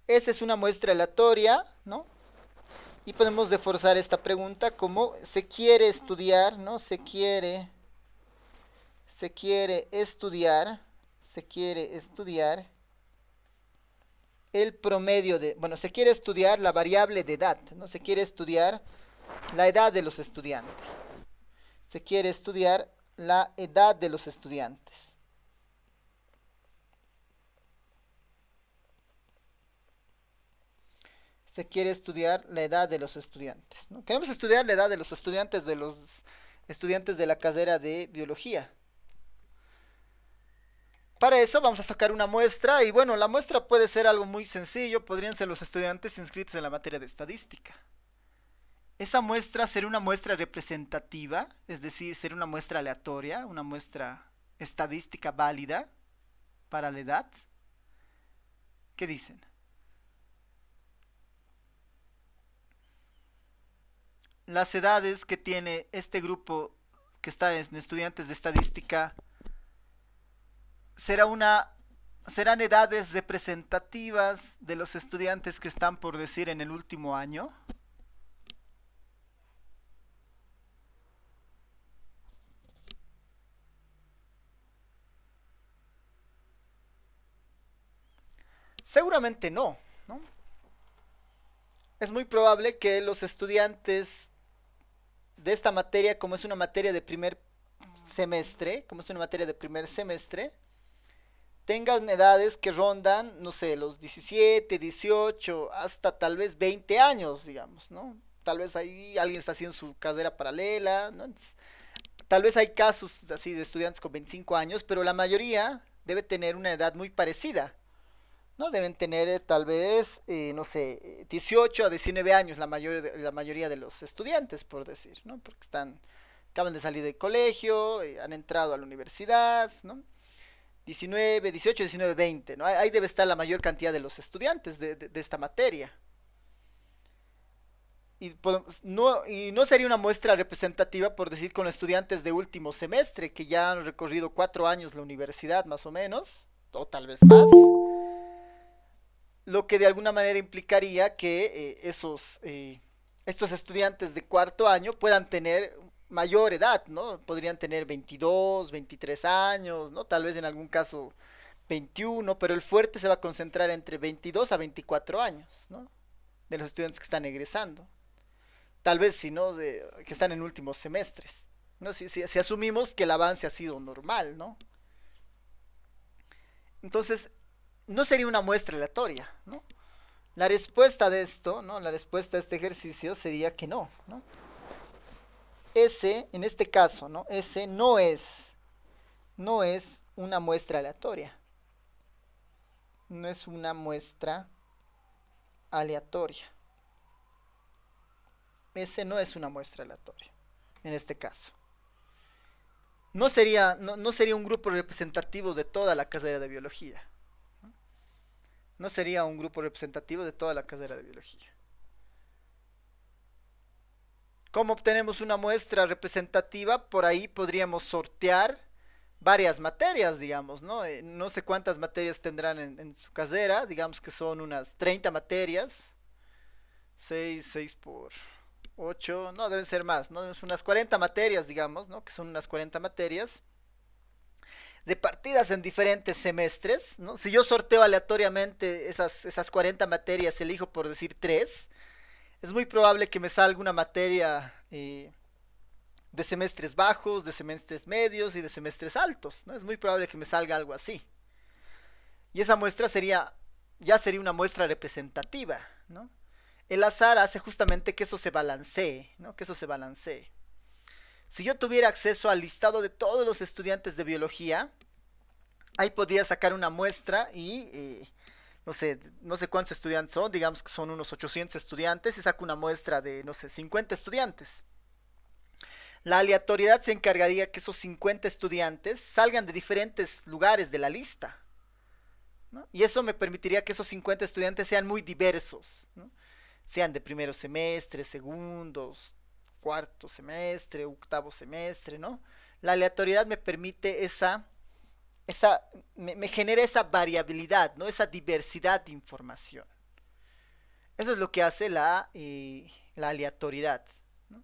Esa es una muestra aleatoria, ¿no? Y podemos reforzar esta pregunta como se quiere estudiar, ¿no? Se quiere estudiar el promedio de, bueno, se quiere estudiar la variable de edad, ¿no? Se quiere estudiar la edad de los estudiantes. Se quiere estudiar la edad de los estudiantes. Se quiere estudiar la edad de los estudiantes, ¿no? Queremos estudiar la edad de los estudiantes de la carrera de biología. Para eso vamos a sacar una muestra y bueno, la muestra puede ser algo muy sencillo, podrían ser los estudiantes inscritos en la materia de estadística. Esa muestra será una muestra representativa, es decir, será una muestra aleatoria, una muestra estadística válida para la edad. ¿Qué dicen? Las edades que tiene este grupo que está en estudiantes de estadística serán edades representativas de los estudiantes que están, por decir, en el último año. Seguramente no, ¿no? Es muy probable que los estudiantes de esta materia, como es una materia de primer semestre, tengan edades que rondan, no sé, los 17, 18, hasta tal vez 20 años, digamos, ¿no? Tal vez ahí alguien está haciendo su carrera paralela, ¿no? Entonces, tal vez hay casos así de estudiantes con 25 años, pero la mayoría debe tener una edad muy parecida, ¿no? Deben tener tal vez, no sé, 18 a 19 años la mayoría de los estudiantes, por decir, ¿no? Porque están acaban de salir del colegio, han entrado a la universidad, ¿no? 19, 18, 19, 20, ¿no? Ahí debe estar la mayor cantidad de los estudiantes de esta materia. Y no sería una muestra representativa, por decir, con estudiantes de último semestre, que ya han recorrido 4 años la universidad, más o menos, o tal vez más. Lo que de alguna manera implicaría que estos estudiantes de cuarto año puedan tener mayor edad, ¿no? Podrían tener 22, 23 años, ¿no? Tal vez en algún caso 21, pero el fuerte se va a concentrar entre 22 a 24 años, ¿no? De los estudiantes que están egresando. Tal vez si no, que están en últimos semestres, ¿no? Si asumimos que el avance ha sido normal, ¿no? Entonces, no sería una muestra aleatoria, ¿no? La respuesta de esto, ¿no? La respuesta de este ejercicio sería que no, ¿no? Ese, en este caso, ¿no? Ese no es una muestra aleatoria. No es una muestra aleatoria. Ese no es una muestra aleatoria, en este caso. No sería un grupo representativo de toda la carrera de biología. No sería un grupo representativo de toda la carrera de biología. ¿Cómo obtenemos una muestra representativa? Por ahí podríamos sortear varias materias, digamos, ¿no? No sé cuántas materias tendrán en su carrera, digamos que son unas 30 materias. 6 por 8, no, deben ser más, ¿no? Es unas 40 materias, digamos, ¿no? Que son unas 40 materias repartidas en diferentes semestres, ¿no? Si yo sorteo aleatoriamente esas 40 materias, elijo por decir 3, es muy probable que me salga una materia de semestres bajos, de semestres medios y de semestres altos, ¿no? Es muy probable que me salga algo así. Y esa muestra ya sería una muestra representativa, ¿no? El azar hace justamente que eso se balancee, ¿no? Que eso se balancee. Si yo tuviera acceso al listado de todos los estudiantes de biología, ahí podría sacar una muestra y no sé cuántos estudiantes son, digamos que son unos 800 estudiantes, y saco una muestra de, no sé, 50 estudiantes. La aleatoriedad se encargaría que esos 50 estudiantes salgan de diferentes lugares de la lista, ¿no? Y eso me permitiría que esos 50 estudiantes sean muy diversos, ¿no? Sean de primeros semestres, segundos, cuarto semestre, octavo semestre, ¿no? La aleatoriedad me permite me genera esa variabilidad, ¿no? Esa diversidad de información. Eso es lo que hace la aleatoriedad, ¿no?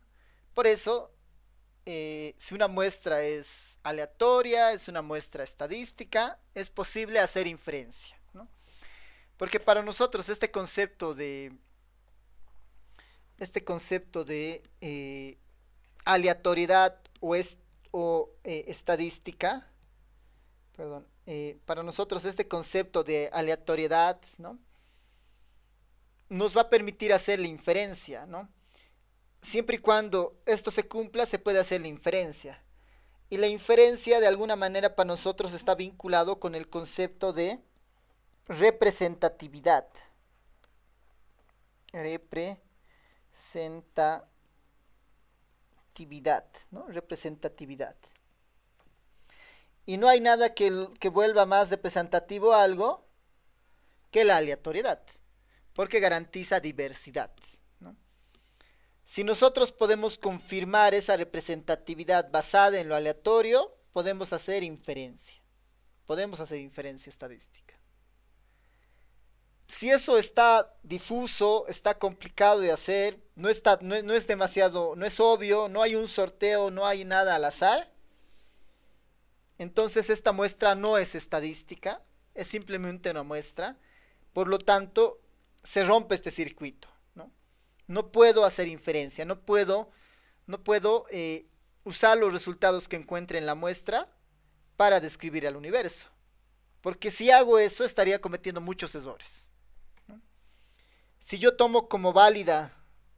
Por eso, si una muestra es aleatoria, es una muestra estadística, es posible hacer inferencia, ¿no? Porque para nosotros este concepto de aleatoriedad o estadística, perdón, para nosotros este concepto de aleatoriedad, ¿no? Nos va a permitir hacer la inferencia, ¿no? Siempre y cuando esto se cumpla, se puede hacer la inferencia. Y la inferencia de alguna manera para nosotros está vinculado con el concepto de representatividad. ¿No? Representatividad. Y no hay nada que vuelva más representativo a algo que la aleatoriedad, porque garantiza diversidad, ¿no? Si nosotros podemos confirmar esa representatividad basada en lo aleatorio, podemos hacer inferencia estadística. Si eso está difuso, está complicado de hacer, no es demasiado, no es obvio, no hay un sorteo, no hay nada al azar, entonces esta muestra no es estadística, es simplemente una muestra. Por lo tanto, se rompe este circuito, ¿no? No puedo hacer inferencia, no puedo usar los resultados que encuentre en la muestra para describir al universo, porque si hago eso estaría cometiendo muchos errores. Si yo tomo como válida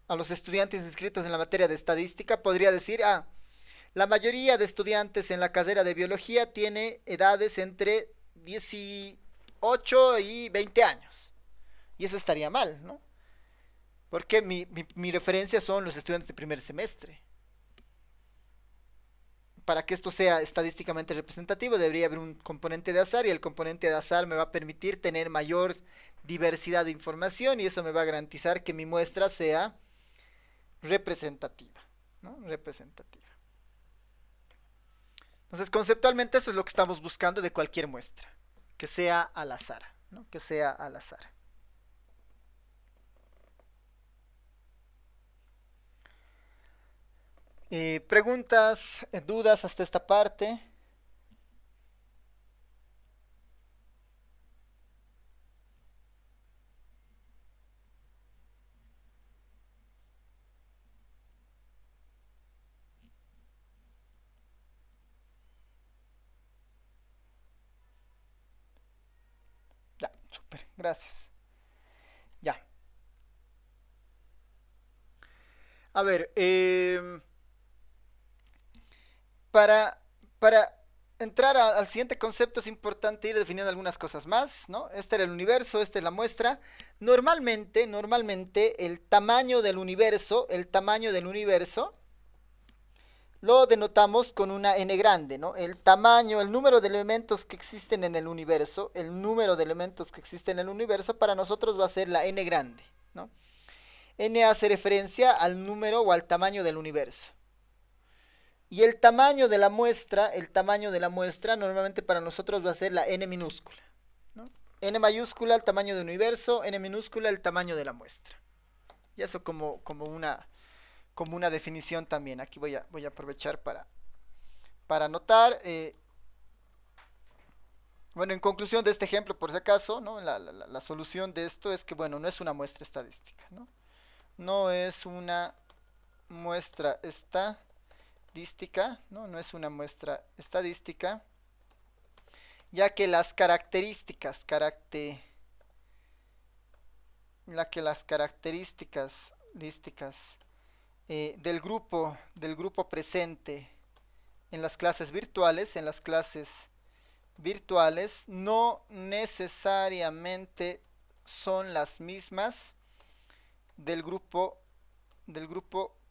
a los estudiantes inscritos en la materia de estadística, podría decir, la mayoría de estudiantes en la carrera de biología tiene edades entre 18 y 20 años. Y eso estaría mal, ¿no? Porque mi referencia son los estudiantes de primer semestre. para que esto sea estadísticamente representativo debería haber un componente de azar, y el componente de azar me va a permitir tener mayor diversidad de información, y eso me va a garantizar que mi muestra sea representativa, ¿no? Representativa. Entonces, conceptualmente eso es lo que estamos buscando de cualquier muestra, que sea al azar, ¿no? Que sea al azar. Preguntas, dudas hasta esta parte. Ya, súper, gracias. Ya. A ver, para, para entrar al siguiente concepto es importante ir definiendo algunas cosas más, ¿no? Este era el universo, esta es la muestra. Normalmente el tamaño del universo lo denotamos con una n grande, ¿no? El tamaño, el número de elementos que existen en el universo, para nosotros va a ser la n grande, ¿no? N hace referencia al número o al tamaño del universo. Y el tamaño de la muestra normalmente para nosotros va a ser la n minúscula, ¿no? N mayúscula el tamaño del universo, n minúscula el tamaño de la muestra. Y eso como una definición también. Aquí voy a aprovechar para anotar. Bueno, en conclusión de este ejemplo, por si acaso, ¿no? La solución de esto es que, bueno, no es una muestra estadística, ¿no? No es una muestra estadística, ¿no? No es una muestra estadística, ya que las características del grupo presente en las clases virtuales no necesariamente son las mismas del grupo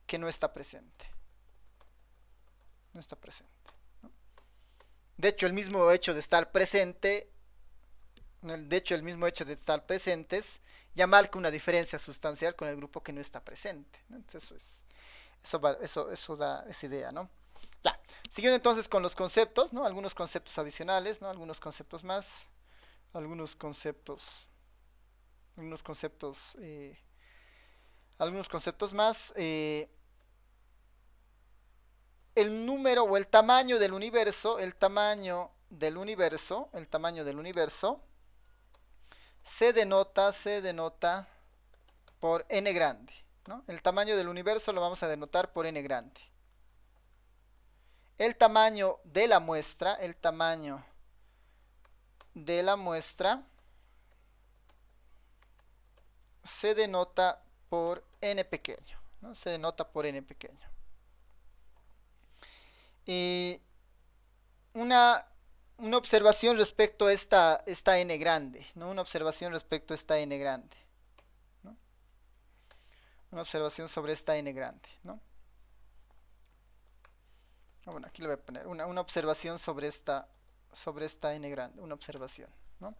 que no está presente. ¿No? De hecho, el mismo hecho de estar presentes ya marca una diferencia sustancial con el grupo que no está presente, ¿no? Entonces eso da esa idea, ¿no? Ya, siguiendo entonces con los conceptos, ¿no? Algunos conceptos adicionales, ¿no? Algunos conceptos más. Algunos conceptos más. El número o el tamaño del universo se denota por n grande, ¿no? El tamaño del universo lo vamos a denotar por n grande. El tamaño de la muestra se denota por n pequeño, ¿no? Se denota por n pequeño. Y una observación respecto a esta n grande, ¿no? Una observación respecto a esta n grande, ¿no? Una observación sobre esta n grande, ¿no? Bueno, aquí le voy a poner una observación sobre esta n grande, una observación, ¿no?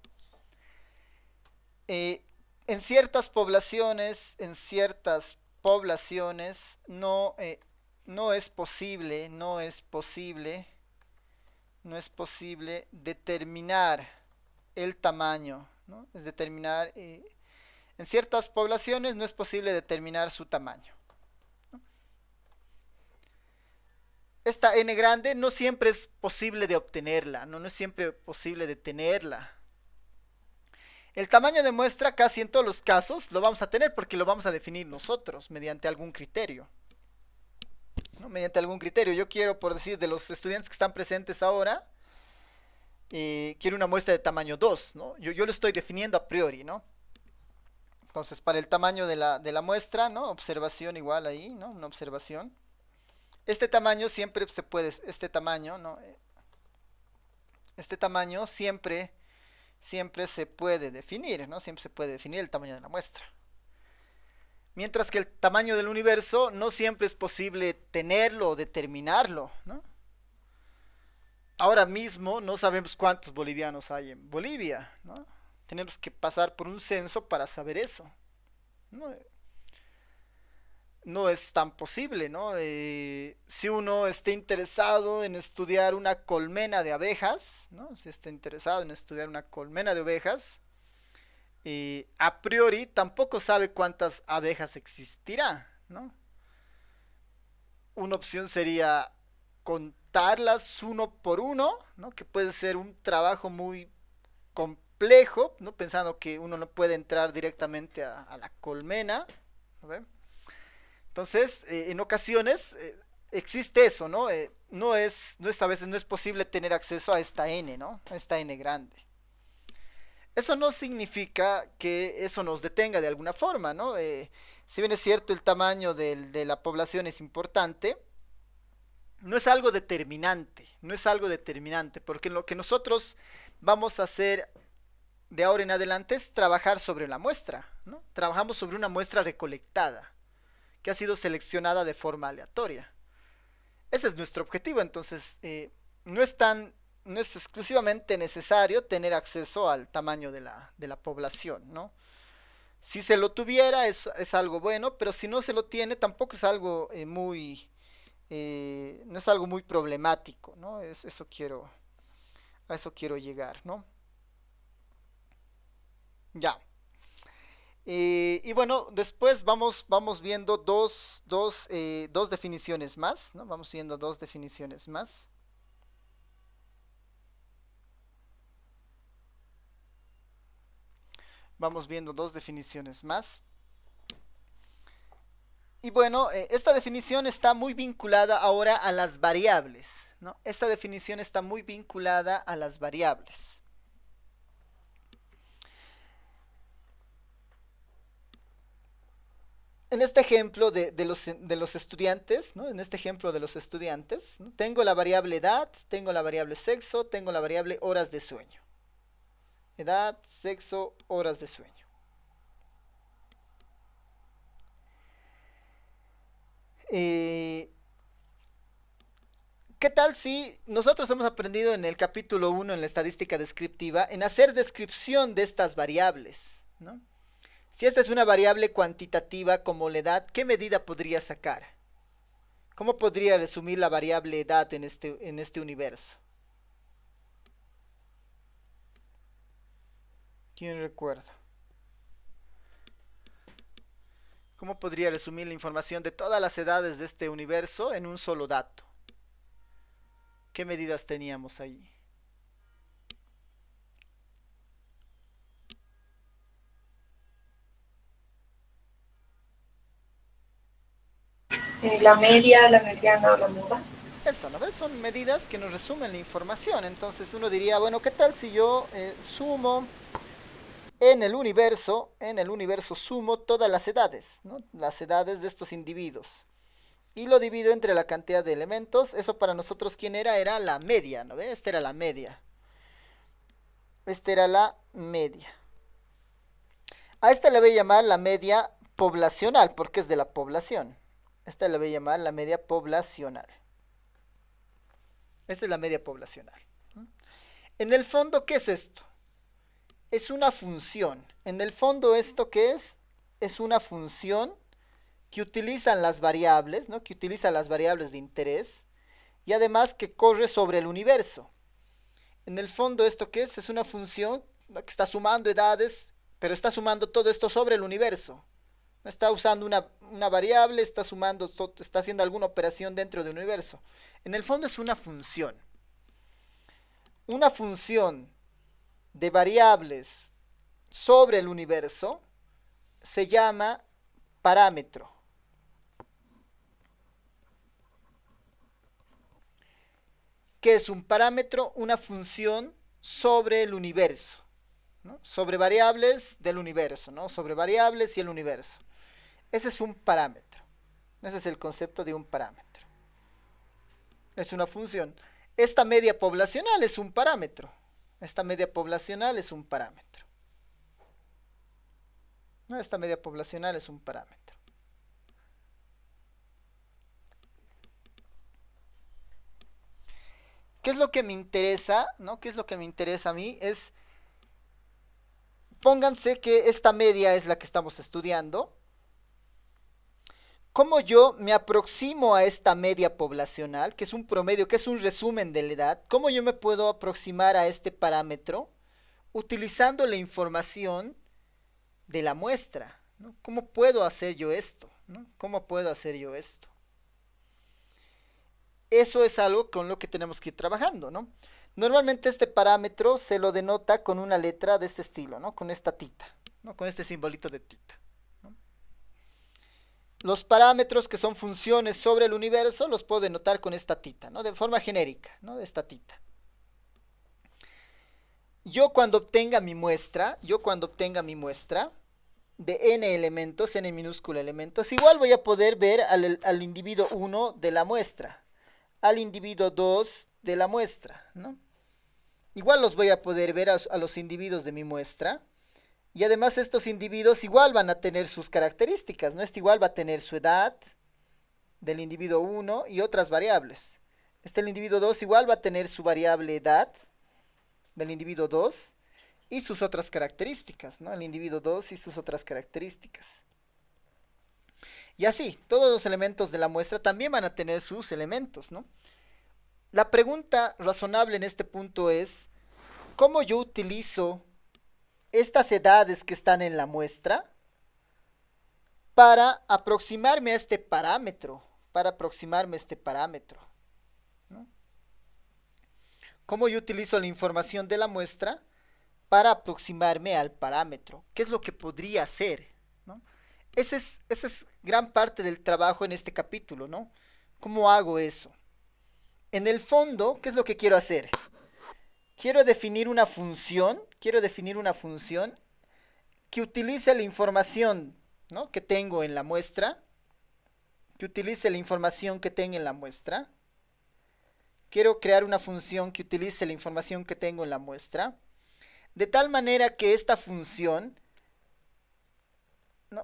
En ciertas poblaciones no es posible determinar el tamaño, ¿no? En ciertas poblaciones no es posible determinar su tamaño, ¿no? Esta n grande no siempre es posible de obtenerla, no es siempre posible de tenerla. El tamaño de muestra casi en todos los casos lo vamos a tener porque lo vamos a definir nosotros mediante algún criterio, ¿no? Mediante algún criterio. Yo quiero, por decir, de los estudiantes que están presentes ahora, quiero una muestra de tamaño 2, ¿no? Yo lo estoy definiendo a priori, ¿no? Entonces, para el tamaño de la muestra, ¿no? Observación igual ahí, ¿no? Una observación. Este tamaño siempre se puede, este tamaño, ¿no? Este tamaño siempre se puede definir, ¿no? Siempre se puede definir el tamaño de la muestra. Mientras que el tamaño del universo no siempre es posible tenerlo o determinarlo, ¿no? ahora mismo no sabemos cuántos bolivianos hay en Bolivia, ¿no? Tenemos que pasar por un censo para saber eso. ¿No? No es tan posible, ¿no? Si uno esté interesado en estudiar una colmena de abejas, ¿no? Si está interesado en estudiar una colmena de ovejas, a priori tampoco sabe cuántas abejas existirá, ¿no? Una opción sería contarlas uno por uno, ¿no? Que puede ser un trabajo muy complejo, ¿no? Pensando que uno no puede entrar directamente a la colmena, ¿no? Entonces, en ocasiones existe eso, ¿no? A veces no es posible tener acceso a esta N, ¿no? A esta N grande. Eso no significa que eso nos detenga de alguna forma, ¿no? Si bien es cierto el tamaño de la población es importante, no es algo determinante, no es algo determinante, porque lo que nosotros vamos a hacer de ahora en adelante es trabajar sobre la muestra, ¿no? Trabajamos sobre una muestra recolectada, que ha sido seleccionada de forma aleatoria. Ese es nuestro objetivo, entonces no es tan, no es exclusivamente necesario tener acceso al tamaño de la población, ¿no? Si se lo tuviera es algo bueno, pero si no se lo tiene tampoco es algo no es algo muy problemático, ¿no? A eso quiero llegar, ¿no? Ya. Y bueno, después vamos viendo dos definiciones más, ¿no? Vamos viendo dos definiciones más. Vamos viendo dos definiciones más. Y bueno, esta definición está muy vinculada ahora a las variables, ¿no? Esta definición está muy vinculada a las variables. En este ejemplo de los estudiantes, ¿no? En este ejemplo de los estudiantes, ¿no? Tengo la variable edad, tengo la variable sexo, tengo la variable horas de sueño. Edad, sexo, horas de sueño. ¿Qué tal si nosotros hemos aprendido en el capítulo 1 en la estadística descriptiva en hacer descripción de estas variables, ¿no? Si esta es una variable cuantitativa como la edad, ¿qué medida podría sacar? ¿Cómo podría resumir la variable edad en este universo? ¿Quién recuerda? ¿Cómo podría resumir la información de todas las edades de este universo en un solo dato? ¿Qué medidas teníamos ahí? La media, la mediana o la moda. Eso, ¿no ves? Son medidas que nos resumen la información. Entonces uno diría, bueno, ¿qué tal si yo sumo en el universo sumo todas las edades, ¿no? Las edades de estos individuos. Y lo divido entre la cantidad de elementos. Eso para nosotros, ¿quién era? Era la media, ¿no ve? Esta era la media. Esta era la media. A esta le voy a llamar la media poblacional, porque es de la población. Esta le voy a llamar la media poblacional. Esta es la media poblacional. En el fondo, ¿qué es esto? Es una función. En el fondo, ¿esto qué es? Es una función que utilizan las variables, ¿no? Que utiliza las variables de interés y además que corre sobre el universo. En el fondo, ¿esto qué es? Es una función, ¿no? Que está sumando edades, pero está sumando todo esto sobre el universo. No está usando una variable, está sumando, está haciendo alguna operación dentro del universo. En el fondo es una función. Una función de variables sobre el universo se llama parámetro. ¿Qué es un parámetro? Una función sobre el universo, ¿no? Sobre variables del universo, ¿no? Sobre variables y el universo. Ese es un parámetro. Ese es el concepto de un parámetro. Es una función. Esta media poblacional es un parámetro. Esta media poblacional es un parámetro. ¿No? Esta media poblacional es un parámetro. ¿Qué es lo que me interesa? ¿No? ¿Qué es lo que me interesa a mí? Es, pónganse que esta media es la que estamos estudiando. ¿Cómo yo me aproximo a esta media poblacional, que es un promedio, que es un resumen de la edad? ¿Cómo yo me puedo aproximar a este parámetro utilizando la información de la muestra? ¿No? ¿Cómo puedo hacer yo esto? ¿No? ¿Cómo puedo hacer yo esto? Eso es algo con lo que tenemos que ir trabajando, ¿no? Normalmente este parámetro se lo denota con una letra de este estilo, ¿no? Con esta tita, ¿no? Con este simbolito de tita. Los parámetros que son funciones sobre el universo los puedo denotar con esta tita, ¿no? De forma genérica, ¿no? De esta tita. Yo cuando obtenga mi muestra de n elementos, n minúscula elementos, igual voy a poder ver al individuo 1 de la muestra, al individuo 2 de la muestra, ¿no? Igual los voy a poder ver a los individuos de mi muestra. Y además estos individuos igual van a tener sus características, ¿no? Este igual va a tener su edad del individuo 1 y otras variables. El individuo 2 igual va a tener su variable edad del individuo 2 y sus otras características, ¿no? El individuo 2 y sus otras características. Y así, todos los elementos de la muestra también van a tener sus elementos, ¿no? La pregunta razonable en este punto es, ¿cómo yo utilizo estas edades que están en la muestra para aproximarme a este parámetro, ¿no? ¿Cómo yo utilizo la información de la muestra para aproximarme al parámetro? ¿Qué es lo que podría hacer? ¿No? Esa es gran parte del trabajo en este capítulo, ¿no? ¿Cómo hago eso? En el fondo, ¿qué es lo que quiero hacer? Quiero definir una función que utilice la información, ¿no? que tengo en la muestra, Quiero crear una función que utilice la información que tengo en la muestra, de tal manera que esta función, ¿no?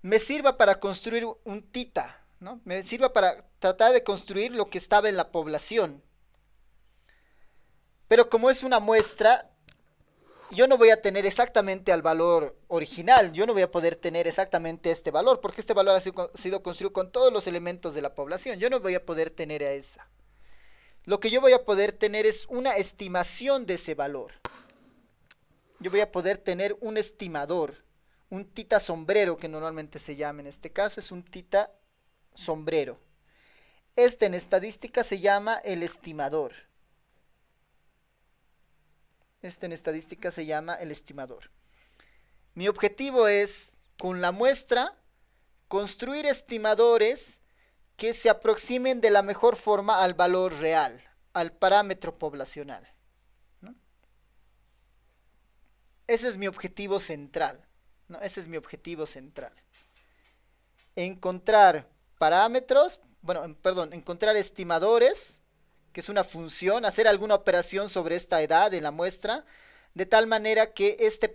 Me sirva para construir un tita, ¿no? Me sirva para tratar de construir lo que estaba en la población. Pero como es una muestra, yo no voy a tener exactamente al valor original, yo no voy a poder tener exactamente este valor, porque este valor ha sido construido con todos los elementos de la población, yo no voy a poder tener a esa. Lo que yo voy a poder tener es una estimación de ese valor. Yo voy a poder tener un estimador, un tita sombrero que normalmente se llama en este caso, es un tita sombrero. Este en estadística se llama el estimador. Mi objetivo es, con la muestra, construir estimadores que se aproximen de la mejor forma al valor real, al parámetro poblacional, ¿no? Ese es mi objetivo central, ¿no? Encontrar encontrar estimadores, que es una función, hacer alguna operación sobre esta edad en la muestra, de tal manera que este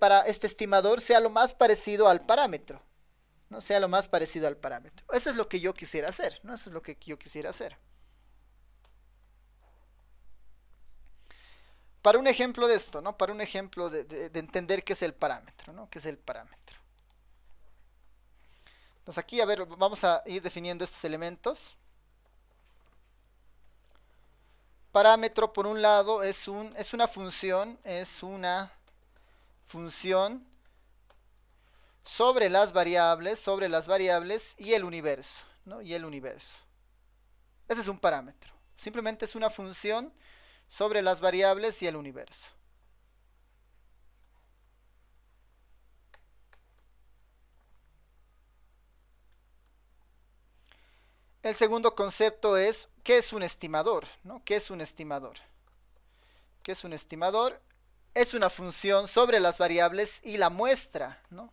estimador sea lo más parecido al parámetro, ¿no? Eso es lo que yo quisiera hacer, ¿no? Para un ejemplo de esto, ¿no? Para un ejemplo de entender qué es el parámetro, ¿no? Entonces aquí, a ver, vamos a ir definiendo estos elementos. Parámetro, por un lado, es una función sobre las variables y el universo, ¿no? Ese es un parámetro. Simplemente es una función sobre las variables y el universo. El segundo concepto es, ¿qué es un estimador? ¿No? ¿Qué es un estimador? Es una función sobre las variables y la muestra, ¿no?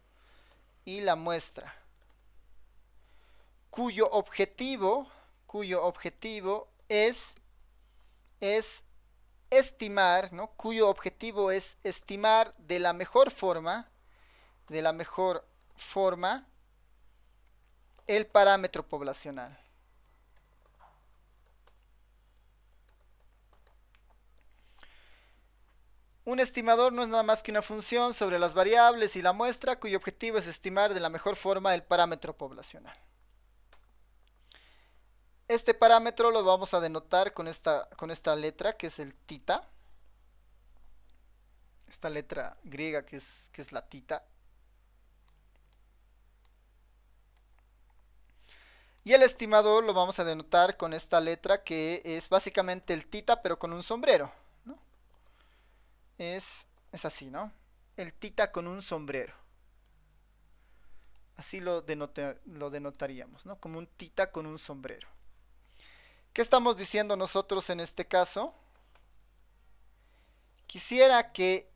Cuyo objetivo es estimar, ¿no? De la mejor forma el parámetro poblacional. Un estimador no es nada más que una función sobre las variables y la muestra cuyo objetivo es estimar de la mejor forma el parámetro poblacional. Este parámetro lo vamos a denotar con esta letra que es el tita. Esta letra griega que es la tita. Y el estimador lo vamos a denotar con esta letra que es básicamente el tita pero con un sombrero, ¿no? Es así, ¿no? El tita con un sombrero. Así lo denotaríamos, ¿no? Como un tita con un sombrero. ¿Qué estamos diciendo nosotros en este caso? Quisiera que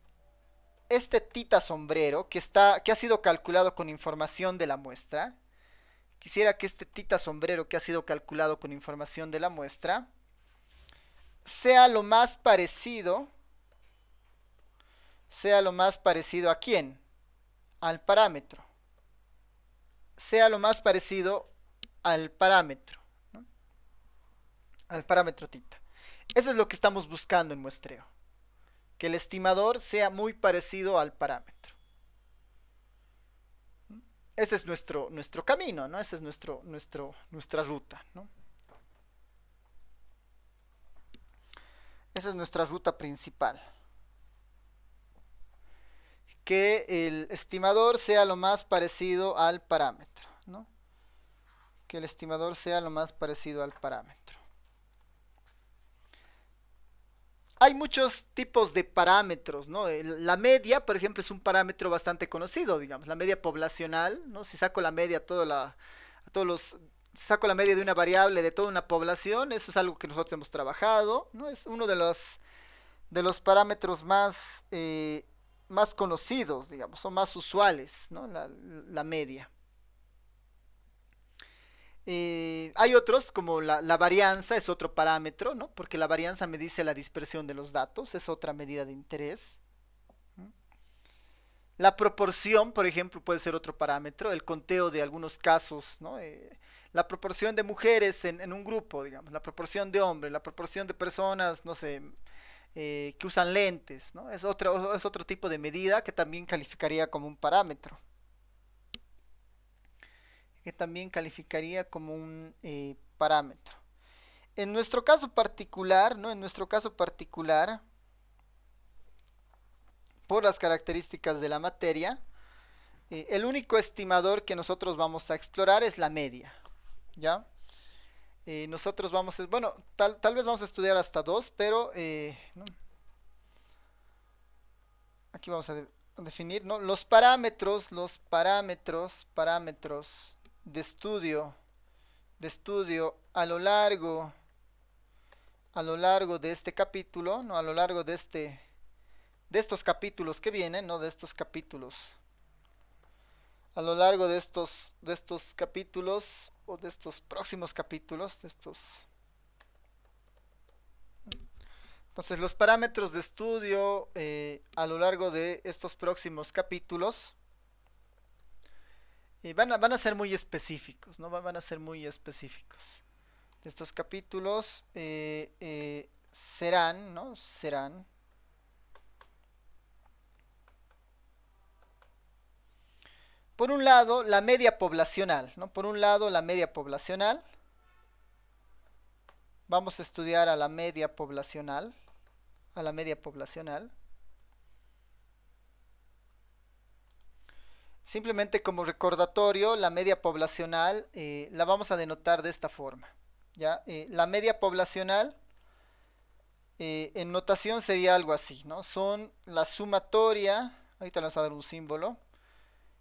este tita sombrero, que ha sido calculado con información de la muestra, quisiera que este tita sombrero que ha sido calculado con información de la muestra, sea lo más parecido ¿a quién? Al parámetro. Sea lo más parecido al parámetro, ¿no? Al parámetro tita. Eso es lo que estamos buscando en muestreo. Que el estimador sea muy parecido al parámetro. Ese es nuestro camino, ¿no? Esa es nuestra ruta, ¿no? Esa es nuestra ruta principal. Que el estimador sea lo más parecido al parámetro, ¿no? Que el estimador sea lo más parecido al parámetro. Hay muchos tipos de parámetros, ¿no? La media, por ejemplo, es un parámetro bastante conocido, digamos, la media poblacional, ¿no? Si saco la media saco la media de una variable de toda una población, eso es algo que nosotros hemos trabajado, ¿no? Es uno de los parámetros más conocidos, digamos, son más usuales, ¿no? La media. Hay otros como la varianza es otro parámetro, ¿no? Porque la varianza me dice la dispersión de los datos, es otra medida de interés. La proporción, por ejemplo, puede ser otro parámetro, el conteo de algunos casos, ¿no? La proporción de mujeres en un grupo, digamos, la proporción de hombres, la proporción de personas, no sé, que usan lentes, ¿no? Es otro tipo de medida que también calificaría como un parámetro. Que también calificaría como un parámetro. En nuestro caso particular, ¿no? En nuestro caso particular, por las características de la materia, el único estimador que nosotros vamos a explorar es la media, ¿ya? Nosotros vamos a, bueno, tal vez vamos a estudiar hasta 2, pero ¿no? Aquí vamos a definir, ¿no? Los parámetros de estudio a lo largo de este capítulo, ¿no? A lo largo de estos capítulos que vienen, ¿no? De estos capítulos. A lo largo de estos capítulos o de estos próximos capítulos, entonces los parámetros de estudio a lo largo de estos próximos capítulos van a ser muy específicos, ¿no? Van a ser muy específicos. Estos capítulos serán, ¿no? Serán por un lado la media poblacional, ¿no? Por un lado la media poblacional. Vamos a estudiar a la media poblacional. Simplemente como recordatorio, la media poblacional la vamos a denotar de esta forma, ¿ya? La media poblacional en notación sería algo así, ¿no? Son la sumatoria, ahorita le vamos a dar un símbolo,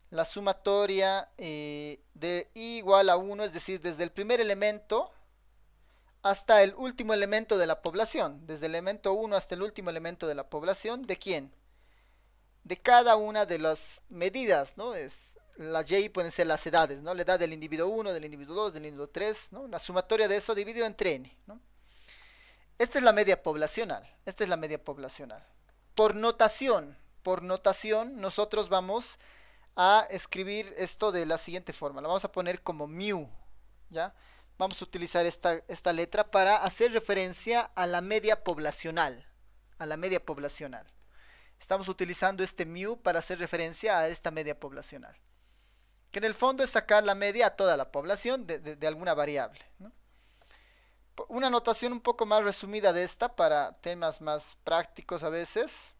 la sumatoria de i igual a 1, es decir, desde el primer elemento hasta el último elemento de la población, desde el elemento 1 hasta el último elemento de la población, ¿de quién? De cada una de las medidas, ¿no? La y pueden ser las edades, ¿no? La edad del individuo 1, del individuo 2, del individuo 3, ¿no? La sumatoria de eso dividido entre n, ¿no? Esta es la media poblacional, Por notación, nosotros vamos a escribir esto de la siguiente forma. Lo vamos a poner como mu, ¿ya? Vamos a utilizar esta letra para hacer referencia a la media poblacional. A la media poblacional. Estamos utilizando este mu para hacer referencia a esta media poblacional. Que en el fondo es sacar la media a toda la población de alguna variable, ¿no? Una notación un poco más resumida de esta para temas más prácticos a veces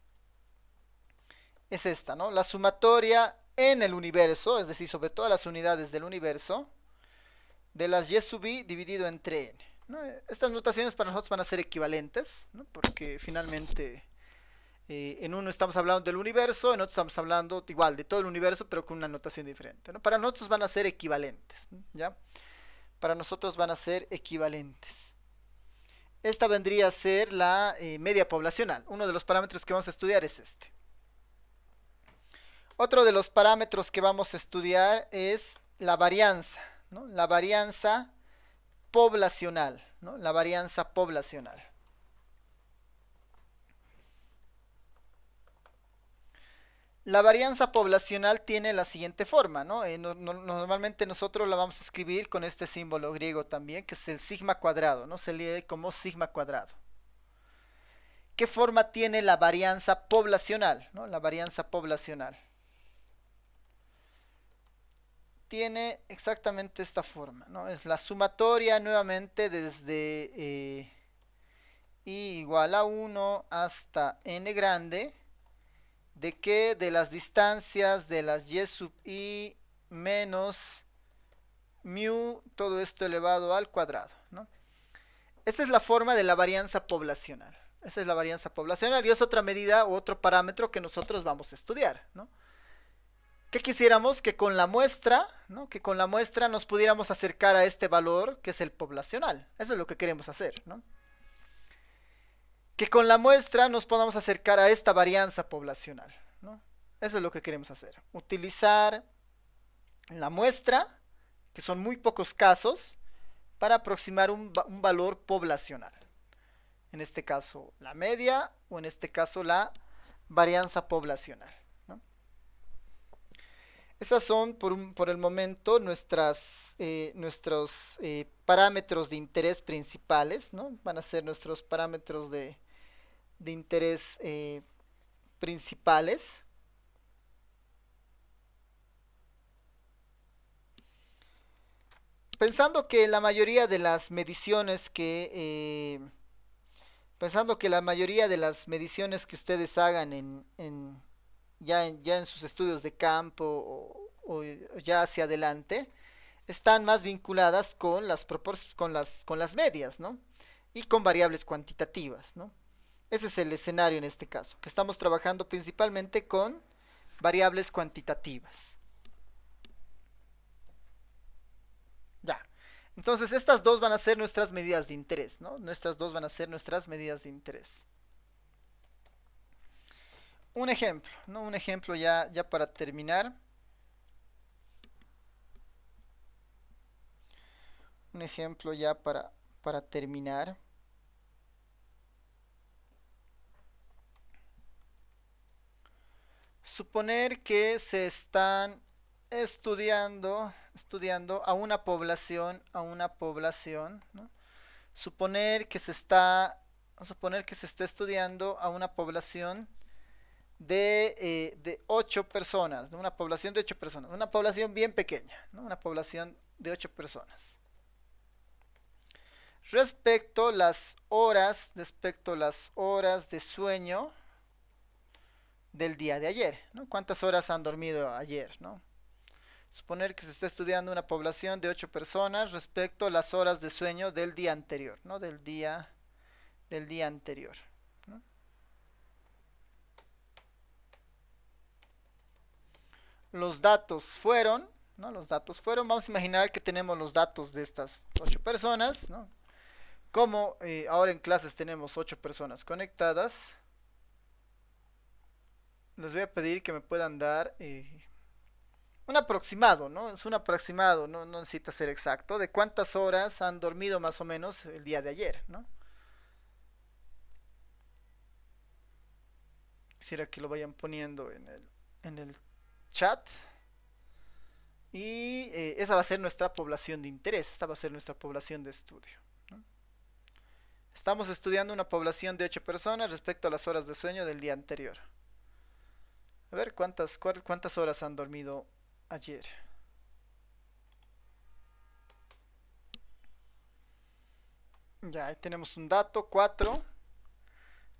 es esta, ¿no? La sumatoria en el universo, es decir, sobre todas las unidades del universo, de las y sub i dividido entre n, ¿no? Estas notaciones para nosotros van a ser equivalentes, ¿no? Porque finalmente en uno estamos hablando del universo, en otro estamos hablando igual de todo el universo, pero con una notación diferente, ¿no? Para nosotros van a ser equivalentes, ¿ya? Para nosotros van a ser equivalentes. Esta vendría a ser la media poblacional. Uno de los parámetros que vamos a estudiar es este. Otro de los parámetros que vamos a estudiar es la varianza, ¿no? La varianza poblacional, ¿no? La varianza poblacional. La varianza poblacional tiene la siguiente forma, ¿no? Normalmente nosotros la vamos a escribir con este símbolo griego también, que es el sigma cuadrado, ¿no? Se lee como sigma cuadrado. ¿Qué forma tiene la varianza poblacional, ¿no? La varianza poblacional tiene exactamente esta forma, ¿no? Es la sumatoria nuevamente desde i igual a 1 hasta n grande. ¿De qué? De las distancias de las y sub i menos mu, todo esto elevado al cuadrado, ¿no? Esta es la forma de la varianza poblacional. Esa es la varianza poblacional y es otra medida u otro parámetro que nosotros vamos a estudiar, ¿no? ¿Qué quisiéramos? Que con la muestra, ¿no? Que con la muestra nos pudiéramos acercar a este valor que es el poblacional. Eso es lo que queremos hacer, ¿no? Que con la muestra nos podamos acercar a esta varianza poblacional, ¿no? Eso es lo que queremos hacer. Utilizar la muestra, que son muy pocos casos, para aproximar un valor poblacional. En este caso la media o en este caso la varianza poblacional, ¿no? Esas son por el momento nuestros parámetros de interés principales, ¿no? Van a ser nuestros parámetros de interés principales. Pensando que la mayoría de las mediciones que ustedes hagan ya en sus estudios de campo o ya hacia adelante están más vinculadas con las medias, ¿no? Y con variables cuantitativas, ¿no? Ese es el escenario en este caso, que estamos trabajando principalmente con variables cuantitativas. Ya. Entonces estas dos van a ser nuestras medidas de interés, ¿no? Nuestras dos van a ser nuestras medidas de interés. Un ejemplo, ¿no? Un ejemplo ya para terminar. Un ejemplo ya para terminar. Suponer que se están estudiando a una población, ¿no? Suponer que se está estudiando a una población de 8 personas, ¿no? Una población de 8 personas, una población bien pequeña, ¿no? Una población de 8 personas. Respecto las horas de sueño del día de ayer, ¿no? ¿Cuántas horas han dormido ayer, ¿no? Suponer que se está estudiando una población de 8 personas respecto a las horas de sueño del día anterior, ¿no? Del día anterior, ¿no? Los datos fueron, ¿no? Vamos a imaginar que tenemos los datos de estas 8 personas, ¿no? Como ahora en clases tenemos 8 personas conectadas, les voy a pedir que me puedan dar un aproximado, ¿no? Es un aproximado, no necesita ser exacto, de cuántas horas han dormido más o menos el día de ayer, ¿no? Quisiera que lo vayan poniendo en el chat. Y esa va a ser nuestra población de interés, esta va a ser nuestra población de estudio, ¿no? Estamos estudiando una población de 8 personas respecto a las horas de sueño del día anterior. A ver, ¿cuántas horas han dormido ayer? Ya, ahí tenemos un dato, 4.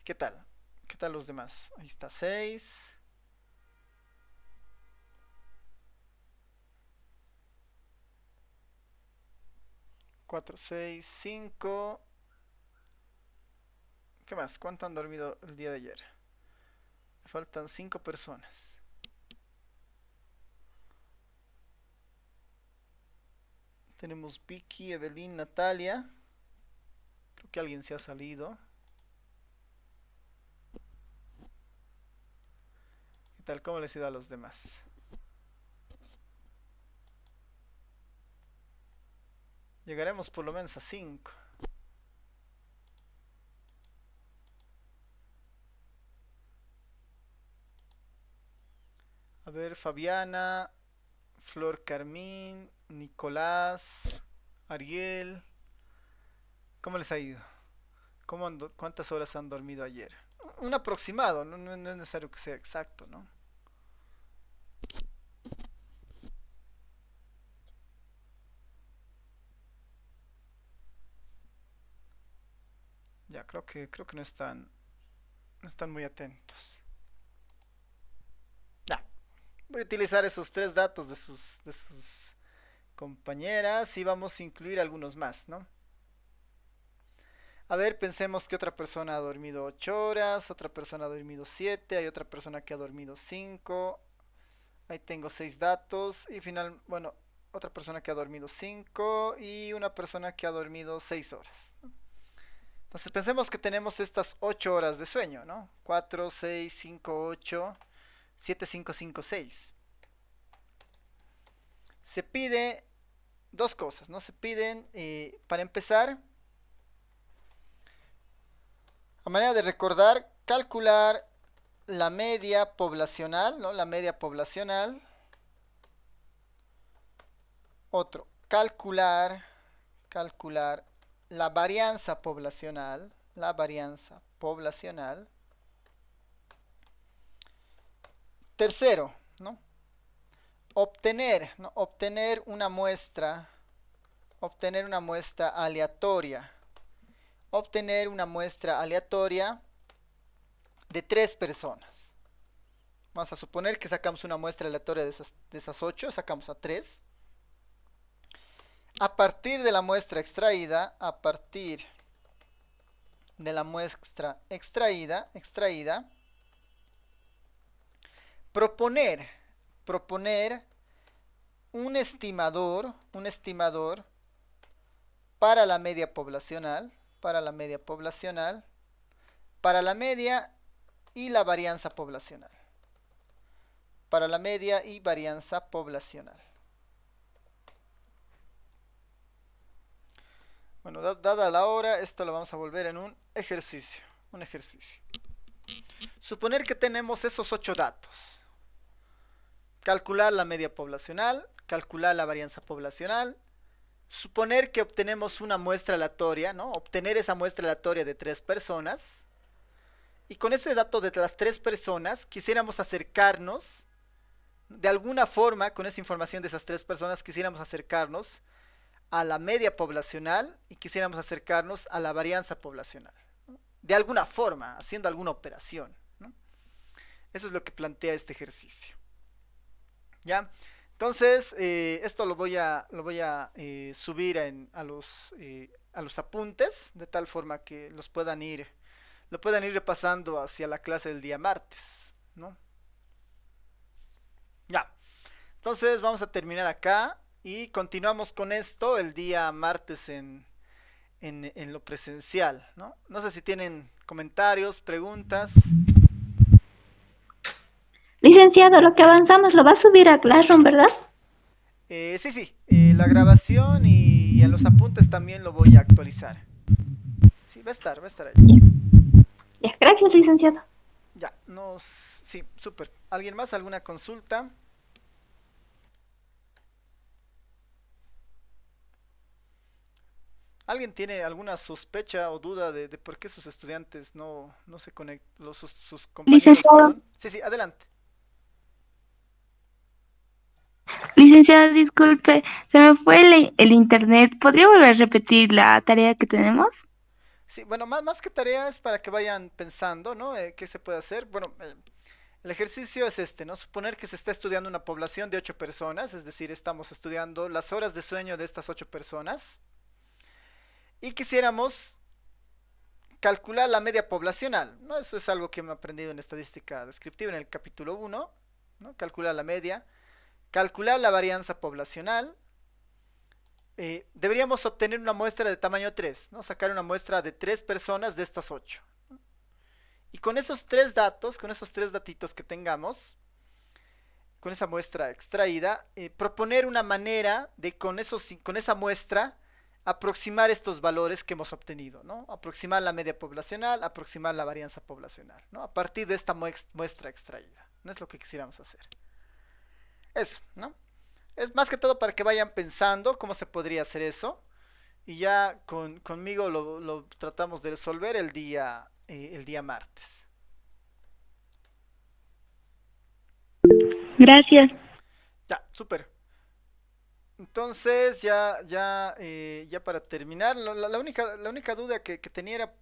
¿Qué tal? ¿Qué tal los demás? Ahí está, 6. Cuatro, 6, 5. ¿Qué más? ¿Cuánto han dormido el día de ayer? Me faltan 5 personas. Tenemos Vicky, Evelyn, Natalia. Creo que alguien se ha salido. ¿Qué tal? ¿Cómo les ha ido a los demás? Llegaremos por lo menos a 5. A ver, Fabiana, Flor Carmín, Nicolás, Ariel. ¿Cómo les ha ido? ¿Cuántas horas han dormido ayer? Un aproximado, no es necesario que sea exacto, ¿no? Ya, creo que no están muy atentos. Ya, voy a utilizar esos 3 datos de sus compañeras y vamos a incluir algunos más, ¿no? A ver, pensemos que otra persona ha dormido 8 horas, otra persona ha dormido 7, hay otra persona que ha dormido 5. Ahí tengo 6 datos y bueno, otra persona que ha dormido 5 y una persona que ha dormido 6 horas, ¿no? Entonces pensemos que tenemos estas 8 horas de sueño, ¿no? 4, 6, 5, 8, 7, 5, 5, 6. Se pide 2 cosas, ¿no? Se piden, para empezar, a manera de recordar, calcular la media poblacional, ¿no? La media poblacional. Otro, calcular la varianza poblacional. La varianza poblacional. Tercero, ¿no? Obtener una muestra aleatoria. Obtener una muestra aleatoria de 3 personas. Vamos a suponer que sacamos una muestra aleatoria de esas 8, sacamos a 3. A partir de la muestra extraída, proponer un estimador para la media poblacional, para la media y la varianza poblacional. Para la media y varianza poblacional. Bueno, dada la hora, esto lo vamos a volver en un ejercicio. Suponer que tenemos esos 8 datos. Calcular la media poblacional, calcular la varianza poblacional. Suponer que obtenemos una muestra aleatoria, ¿no? Obtener esa muestra aleatoria de 3 personas. Y con ese dato de las 3 personas, quisiéramos acercarnos, de alguna forma, con esa información de esas 3 personas, quisiéramos acercarnos a la media poblacional y quisiéramos acercarnos a la varianza poblacional, ¿no? De alguna forma, haciendo alguna operación, ¿no? Eso es lo que plantea este ejercicio. ¿Ya? Entonces, esto lo voy a subir a los apuntes, de tal forma que lo puedan ir repasando hacia la clase del día martes, ¿no? Ya. Entonces, vamos a terminar acá y continuamos con esto el día martes en lo presencial, ¿no? No sé si tienen comentarios, preguntas. Licenciado, lo que avanzamos lo va a subir a Classroom, ¿verdad? Sí, la grabación y en los apuntes también lo voy a actualizar. Sí, va a estar ahí. Ya, gracias, licenciado. Ya, sí, súper. ¿Alguien más? ¿Alguna consulta? ¿Alguien tiene alguna sospecha o duda de por qué sus estudiantes no se conectan, sus compañeros, Licenciado, perdón? Sí, sí, adelante. licenciada, disculpe, se me fue el internet. ¿Podría volver a repetir la tarea que tenemos? Sí, bueno, más que tareas para que vayan pensando, ¿no? ¿Qué se puede hacer? Bueno, el ejercicio es este, ¿no? Suponer que se está estudiando una población de 8 personas, es decir, estamos estudiando las horas de sueño de estas 8 personas y quisiéramos calcular la media poblacional, ¿no? Eso es algo que hemos aprendido en estadística descriptiva en el capítulo 1, ¿no? Calcular la media, calcular la varianza poblacional. Deberíamos obtener una muestra de tamaño 3, ¿no? Sacar una muestra de 3 personas de estas 8. Y con esos 3 datos, con esos 3 datitos que tengamos, con esa muestra extraída, proponer una manera de con esa muestra aproximar estos valores que hemos obtenido, ¿no? Aproximar la media poblacional, aproximar la varianza poblacional, ¿no? A partir de esta muestra extraída, no es lo que quisiéramos hacer. Eso, ¿no? Es más que todo para que vayan pensando cómo se podría hacer eso. Y ya conmigo lo tratamos de resolver el día martes. Gracias. Ya, súper. Entonces, ya para terminar, la única duda que tenía era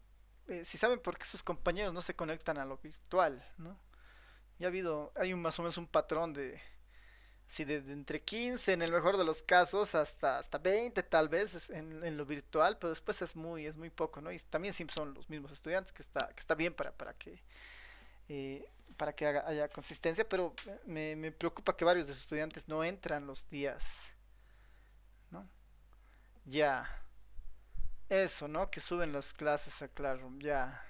si saben por qué sus compañeros no se conectan a lo virtual, ¿no? Ya hay más o menos un patrón sí, de entre 15 en el mejor de los casos hasta 20 tal vez en lo virtual, pero después es muy poco, ¿no? Y también siempre son los mismos estudiantes, que está bien eh, para que haya consistencia, pero me preocupa que varios de sus estudiantes no entran los días, ¿no? Ya, eso, ¿no? Que suben las clases a Classroom, ya.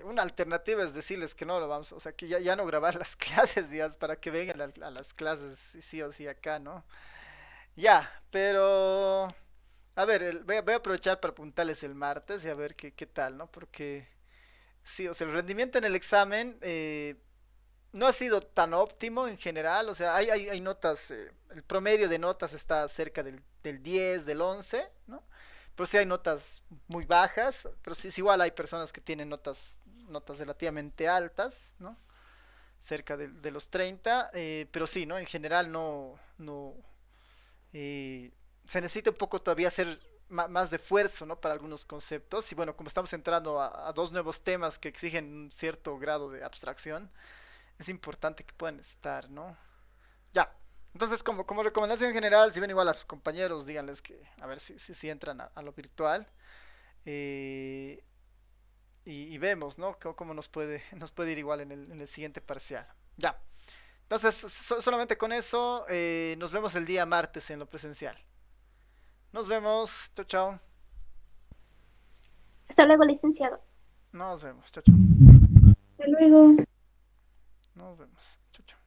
Una alternativa es decirles que no lo vamos, o sea, que ya no grabar las clases, digamos, para que vengan a las clases sí o sí acá, ¿no? Ya, pero a ver, voy a aprovechar para preguntarles el martes y a ver qué tal, ¿no? Porque sí, o sea, el rendimiento en el examen no ha sido tan óptimo en general, o sea, hay notas, el promedio de notas está cerca del 10, del 11, ¿no? Pero sí hay notas muy bajas, pero sí es igual hay personas que tienen notas relativamente altas, ¿no? Cerca de los 30, pero sí, ¿no? En general se necesita un poco todavía hacer más de esfuerzo, ¿no? Para algunos conceptos. Y bueno, como estamos entrando a dos nuevos temas que exigen un cierto grado de abstracción, es importante que puedan estar, ¿no? Ya. Entonces, como recomendación general, si ven igual a sus compañeros, díganles que a ver si entran a lo virtual. eh, y vemos, ¿no? Cómo nos puede ir igual en el siguiente parcial. Ya. Entonces, solamente con eso, nos vemos el día martes en lo presencial. Nos vemos. Chao, chao. Hasta luego, licenciado. Nos vemos. Chao, chao. Hasta luego. Nos vemos. Chao, chao.